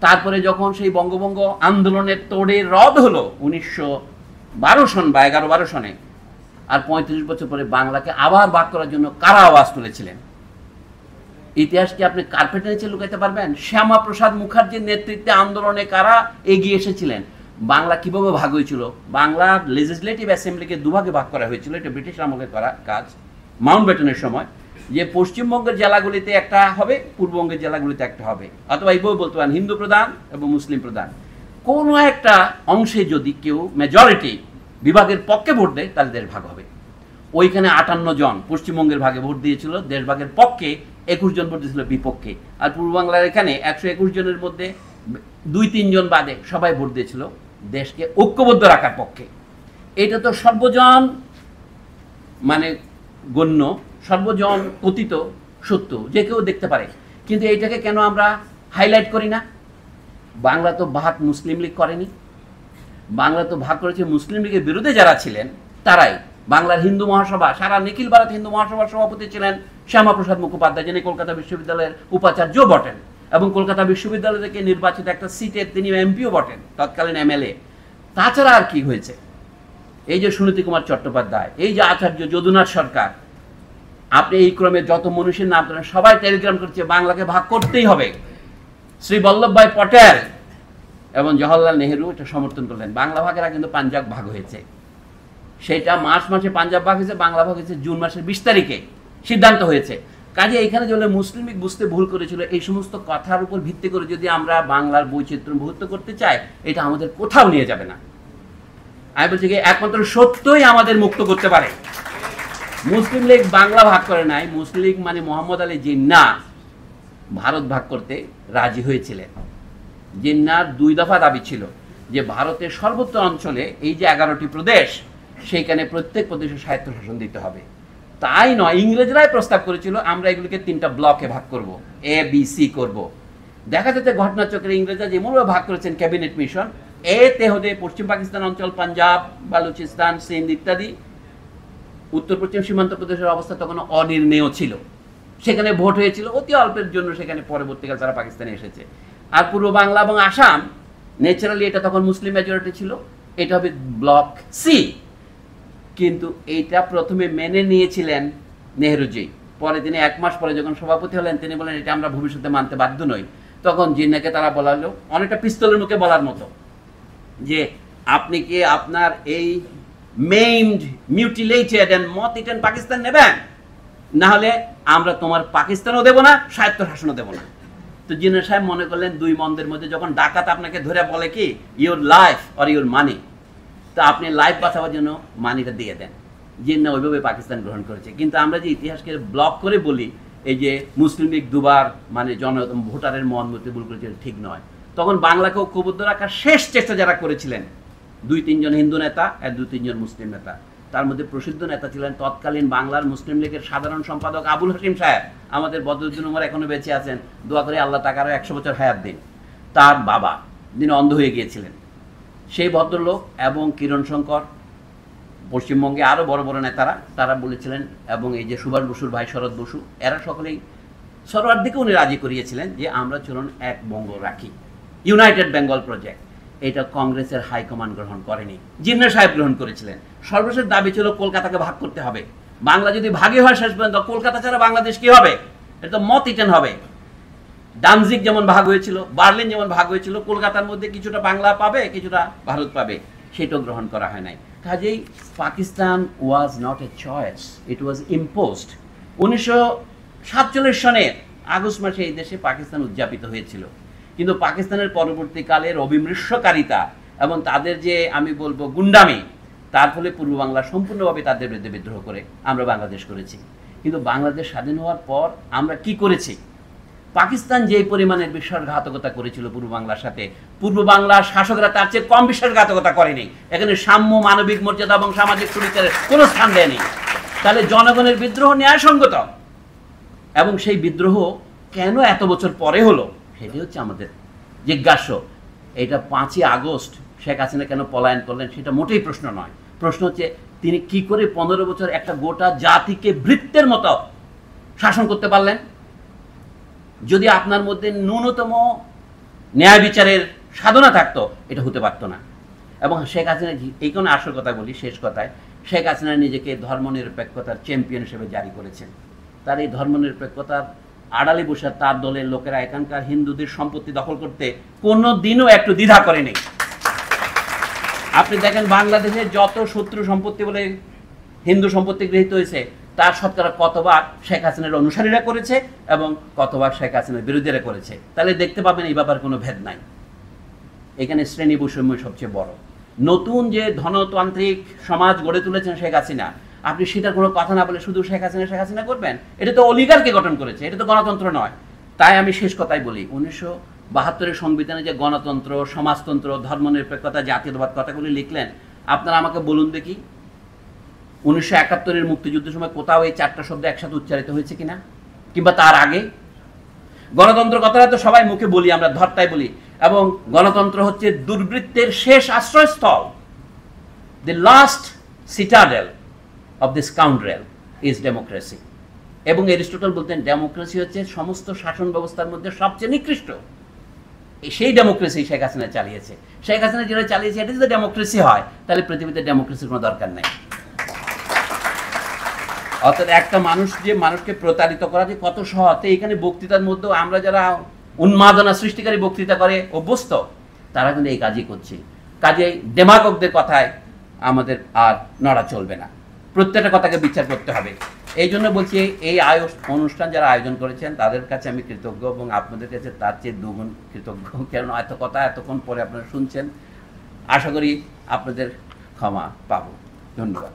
তারপরে যখন সেই বঙ্গভঙ্গ আন্দোলনের তোড়ে রদ হলো 1912 সন বা 11-12 সনে, আর 35 বছর পরে বাংলাকে আবার ভাগ করার জন্য কারা আওয়াজ তুলেছিলেন? ইতিহাসকে আপনি কার্পেটে নিচে লুকাইতে পারবেন? শ্যামাপ্রসাদ মুখার্জির নেতৃত্বে আন্দোলনে কারা এগিয়ে এসেছিলেন? বাংলা কিভাবে ভাগ হয়েছিল? বাংলার লেজিসলেটিভ অ্যাসেম্বলিকে দুভাগে ভাগ করা হয়েছিল, এটা ব্রিটিশ আমলে করা কাজ, মাউন্টব্যাটেনের সময়, যে পশ্চিমবঙ্গের জেলাগুলিতে একটা হবে, পূর্ববঙ্গের জেলাগুলিতে একটা হবে, অথবা এইভাবে বলতে পারেন হিন্দু প্রধান এবং মুসলিম প্রধান। কোনো একটা অংশে যদি কেউ মেজরিটি বিভাগের পক্ষে ভোট দেয়, তাহলে দেশ ভাগ হবে। ওইখানে 58 জন পশ্চিমবঙ্গের ভাগে ভোট দিয়েছিল দেশভাগের পক্ষে, 21 জন ভোট দিয়েছিল বিপক্ষে। আর পূর্ব বাংলার এখানে 121 জনের মধ্যে 2-3 জন বাদে সবাই ভোট দিয়েছিল দেশকে ঐক্যবদ্ধ রাখার পক্ষে। এটা তো সর্বজন মানে গণ্য, সর্বজন কথিত সত্য, যে কেউ দেখতে পারে। কিন্তু এইটাকে কেন আমরা হাইলাইট করি না? বাংলা তো ভাগ মুসলিম লীগ করেনি, বাংলা তো ভাগ করেছে মুসলিম লীগের বিরুদ্ধে যারা ছিলেন তারাই। বাংলার হিন্দু মহাসভা, সারা নিখিল ভারত হিন্দু মহাসভার সভাপতি ছিলেন শ্যামাপ্রসাদ মুখোপাধ্যায়, যিনি কলকাতা বিশ্ববিদ্যালয়ের উপাচার্য বটেন এবং কলকাতা বিশ্ববিদ্যালয় থেকে নির্বাচিত একটা সিটের তিনি এমপিও বটেন, তৎকালীন এমএলএ। তাছাড়া আর কি হয়েছে? এই যে সুনীতি কুমার চট্টোপাধ্যায়, এই যে আচার্য যদুনাথ সরকার, আপনি এই ক্রমে যত মনীষীর নাম করেন সবাই টেলিগ্রাম করছে বাংলাকে ভাগ করতেই হবে। শ্রী বল্লভভাই পটেল এবং জওহরলাল নেহেরু এটা সমর্থন করলেন। বাংলা ভাগের আগে কিন্তু পাঞ্জাব ভাগ হয়েছে, সেটা মার্চ মাসে পাঞ্জাব ভাগ হয়েছে, বাংলা ভাগ হয়েছে জুন মাসের 20 তারিখে সিদ্ধান্ত হয়েছে। কাজে এখানে যে মুসলিম লীগ বুঝতে ভুল করেছিল, এই সমস্ত কথার উপর ভিত্তি করে যদি আমরা বাংলার বৈচিত্র্য মুহূর্ত করতে চাই, এটা আমাদের কোথাও নিয়ে যাবে না। আমি বলছি কি, একমাত্র সত্যই আমাদের মুক্ত করতে পারে। মুসলিম লীগ বাংলা ভাগ করে নাই, মুসলিম লীগ মানে মোহাম্মদ আলী জিন্নাহ ভারত ভাগ করতে রাজি হয়েছিলেন। জিন্নাহর 2 দফা দাবি ছিল যে ভারতের সর্বত্র অঞ্চলে এই যে 11টি প্রদেশ, সেইখানে প্রত্যেক প্রদেশে স্বায়ত্তশাসন দিতে হবে। তাই নয়, ইংরেজরাই প্রস্তাব করেছিল আমরা এগুলিকে 3টা ব্লকে ভাগ করব, এ বি সি করব। দেখা যাচ্ছে ঘটনাচক্রে ইংরেজরা যেমনভাবে ভাগ করেছেন ক্যাবিনেট মিশন, এতে হতে পশ্চিম পাকিস্তান অঞ্চল, পাঞ্জাব, বালুচিস্তান, সিন্ধ ইত্যাদি, উত্তর পশ্চিম সীমান্ত প্রদেশের অবস্থা তখন অনির্ণেয় ছিল। সেখানে ভোট হয়েছিল অতি অল্পের জন্য, সেখানে পরবর্তীকালে তারা পাকিস্তানে এসেছে। আর পূর্ব বাংলা এবং আসাম, ন্যাচারালি এটা তখন মুসলিম মেজরিটি ছিল, এটা হবে ব্লক সি। কিন্তু এইটা প্রথমে মেনে নিয়েছিলেন নেহরুজি। পরে তিনি 1 মাস পরে যখন সভাপতি হলেন, তিনি বলেন এটা আমরা ভবিষ্যতে মানতে বাধ্য নই। তখন জিন্নাহকে তারা বলালো অনেকটা পিস্তলের মুখে বলার মতো যে আপনি কি আপনার এই maimed, mutilated and moth eaten Pakistan নেবেন, না হলে আমরা তোমার পাকিস্তানও দেব না, স্বায়ত্তশাসনও দেব না। তো জিন্নাহ সাহেব মনে করলেন 2 মন্দের মধ্যে যখন ডাকাত আপনাকে ধরে বলে কি ইউর লাইফ অর ইউর মানি, তো আপনি লাইফ বাঁচাবার জন্য মানিটা দিয়ে দেন। জিন্নাহ ওইভাবে পাকিস্তান গ্রহণ করেছে। কিন্তু আমরা যে ইতিহাসকে ব্লক করে বলি এই যে মুসলিম লীগ 2 বার মানে ভোটারের মন মধ্যে ভুল করেছে, ঠিক নয়। তখন বাংলাকে ঐক্যবদ্ধ রাখার শেষ চেষ্টা যারা করেছিলেন 2-3 জন হিন্দু নেতা আর 2-3 জন মুসলিম নেতা, তার মধ্যে প্রসিদ্ধ নেতা ছিলেন তৎকালীন বাংলার মুসলিম লীগের সাধারণ সম্পাদক আবুল হাশিম সাহেব। আমাদের বদরুদ্দিন উমর এখনো বেঁচে আছেন, দোয়া করে আল্লাহ তাকে আরো 100 বছর হায়াত দিন। তার বাবা যিনি অন্ধ হয়ে গিয়েছিলেন, সেই ভদ্রলোক এবং কিরণ শঙ্কর, পশ্চিমবঙ্গে আরো বড় বড় নেতারা, তারা বলেছিলেন, এবং এই যে সুভাষ বসুর ভাই শরৎ বসু, এরা সকলেই সর্বাধিকে উনি রাজি করিয়েছিলেন যে আমরা চলুন এক বঙ্গ রাখি, ইউনাইটেড বেঙ্গল প্রজেক্ট। এটা কংগ্রেসের হাইকমান্ড গ্রহণ করেনি, জিন্নাহ সাহেব গ্রহণ করেছিলেন। সর্বশেষ দাবি ছিল কলকাতাকে ভাগ করতে হবে। বাংলা যদি ভাগে হয় শেষ পর্যন্ত, কলকাতা ছাড়া বাংলাদেশ কি হবে? এটা তো মত ইটেন হবে। ডানজিক যেমন ভাগ হয়েছিল, বার্লিন যেমন ভাগ হয়েছিল, কলকাতার মধ্যে কিছুটা বাংলা পাবে, কিছুটা ভারত পাবে, সেটাও গ্রহণ করা হয় নাই। কাজেই Pakistan was not a choice, it was imposed. 1947 সনের আগস্ট মাসে এই দেশে পাকিস্তান উদযাপিত হয়েছিল। কিন্তু পাকিস্তানের পরবর্তীকালের অবিমৃষ্যকারিতা এবং তাদের যে আমি বলবো গুন্ডামি, তার ফলে পূর্ব বাংলা সম্পূর্ণভাবে তাদের বিরুদ্ধে বিদ্রোহ করে আমরা বাংলাদেশ করেছি। কিন্তু বাংলাদেশ স্বাধীন হওয়ার পর আমরা কি করেছি? পাকিস্তান যে পরিমাণের বিশ্বাসঘাতকতা করেছিল পূর্ব বাংলার সাথে, পূর্ব বাংলার শাসকরা তার চেয়ে কম বিশ্বাসঘাতকতা করেনি। এখানে সাম্য, মানবিক মর্যাদা এবং সামাজিক সুবিচারের কোনো স্থান দেয়নি। তাহলে জনগণের বিদ্রোহ ন্যায়সঙ্গত, এবং সেই বিদ্রোহ কেন এত বছর পরে হলো সেটি হচ্ছে আমাদের জিজ্ঞাস্য। এটা 5ই আগস্ট শেখ হাসিনা কেন পলায়ন করলেন সেটা মোটেই প্রশ্ন নয়। প্রশ্ন হচ্ছে তিনি কি করে 15 বছর একটা গোটা জাতিকে বৃত্তের মতো শাসন করতে পারলেন। যদি আপনার মধ্যে ন্যূনতম ন্যায় বিচারের সাধনা থাকতো, এটা হতে পারতো না। এবং শেখ হাসিনা, এই কোনো আসল কথা বলি শেষ কথায়, শেখ হাসিনা নিজেকে ধর্মনিরপেক্ষতার চ্যাম্পিয়ন হিসেবে জারি করেছেন। তার এই ধর্মনিরপেক্ষতার আড়ালে বসে তার দলের লোকেরা এখানকার হিন্দুদের সম্পত্তি দখল করতে কোনো দিনও একটু দ্বিধা করেনি। আপনি দেখেন বাংলাদেশের যত শত্রু সম্পত্তি বলে হিন্দু সম্পত্তি গৃহীত হয়েছে, তার শতকরা কতবার শেখ হাসিনার অনুসারীরা করেছে এবং কতবার শেখ হাসিনার বিরোধীরা করেছে। তাহলে দেখতে পাবেন এই ব্যাপারে কোনো ভেদ নাই। এখানে শ্রেণী বৈষম্য সবচেয়ে বড়। নতুন যে ধনতান্ত্রিক সমাজ গড়ে তুলেছেন শেখ হাসিনা, আপনি সেটার কোনো কথা না বলে শুধু শেখ হাসিনা করবেন, এটা তো অলিগারকে গঠন করেছে, এটা তো গণতন্ত্র নয়। তাই আমি শেষ কথাই বলি, 1972 সংবিধানে যে গণতন্ত্র, সমাজতন্ত্র, ধর্মনিরপেক্ষতা, জাতীয়তাবাদ কথাগুলি লিখলেন, আপনারা আমাকে বলুন দেখি 1971 মুক্তিযুদ্ধের সময় কোথাও এই 4টা শব্দ একসাথে উচ্চারিত হয়েছে কিনা, কিংবা তার আগে। গণতন্ত্র কথাটা তো সবাই মুখে বলি, আমরা ধরতাই বলি, এবং গণতন্ত্র হচ্ছে দুর্বৃত্তের শেষ আশ্রয়স্থল। The last citadel of this scoundrel is democracy. এবং এরিস্টটল বলতেন ডেমোক্রেসি হচ্ছে সমস্ত শাসন ব্যবস্থার মধ্যে সবচেয়ে নিকৃষ্ট। সেই ডেমোক্রেসি শেখ হাসিনা চালিয়েছে। শেখ হাসিনা যেটা চালিয়েছে এটা যদি ডেমোক্রেসি হয়, তাহলে পৃথিবীতে ডেমোক্রেসির কোনো দরকার নেই। অর্থাৎ একটা মানুষ যে মানুষকে প্রতারিত করা যে কত সহজ, এখানে বক্তৃতার মধ্যেও আমরা যারা উন্মাদনা সৃষ্টিকারী বক্তৃতা করে অভ্যস্ত, তারা কিন্তু এই কাজই করছে। কাজেই ডেমাগগদের কথায় আমাদের আর নড়া চলবে না, প্রত্যেকটা কথাকে বিচার করতে হবে। এই জন্য বলছি এই অনুষ্ঠান যারা আয়োজন করেছেন তাদের কাছে আমি কৃতজ্ঞ, এবং আপনাদের কাছে তার চেয়ে দুগুণ কৃতজ্ঞ, কেন এত কথা এতক্ষণ পরে আপনারা শুনছেন। আশা করি আপনাদের ক্ষমা পাবো। ধন্যবাদ।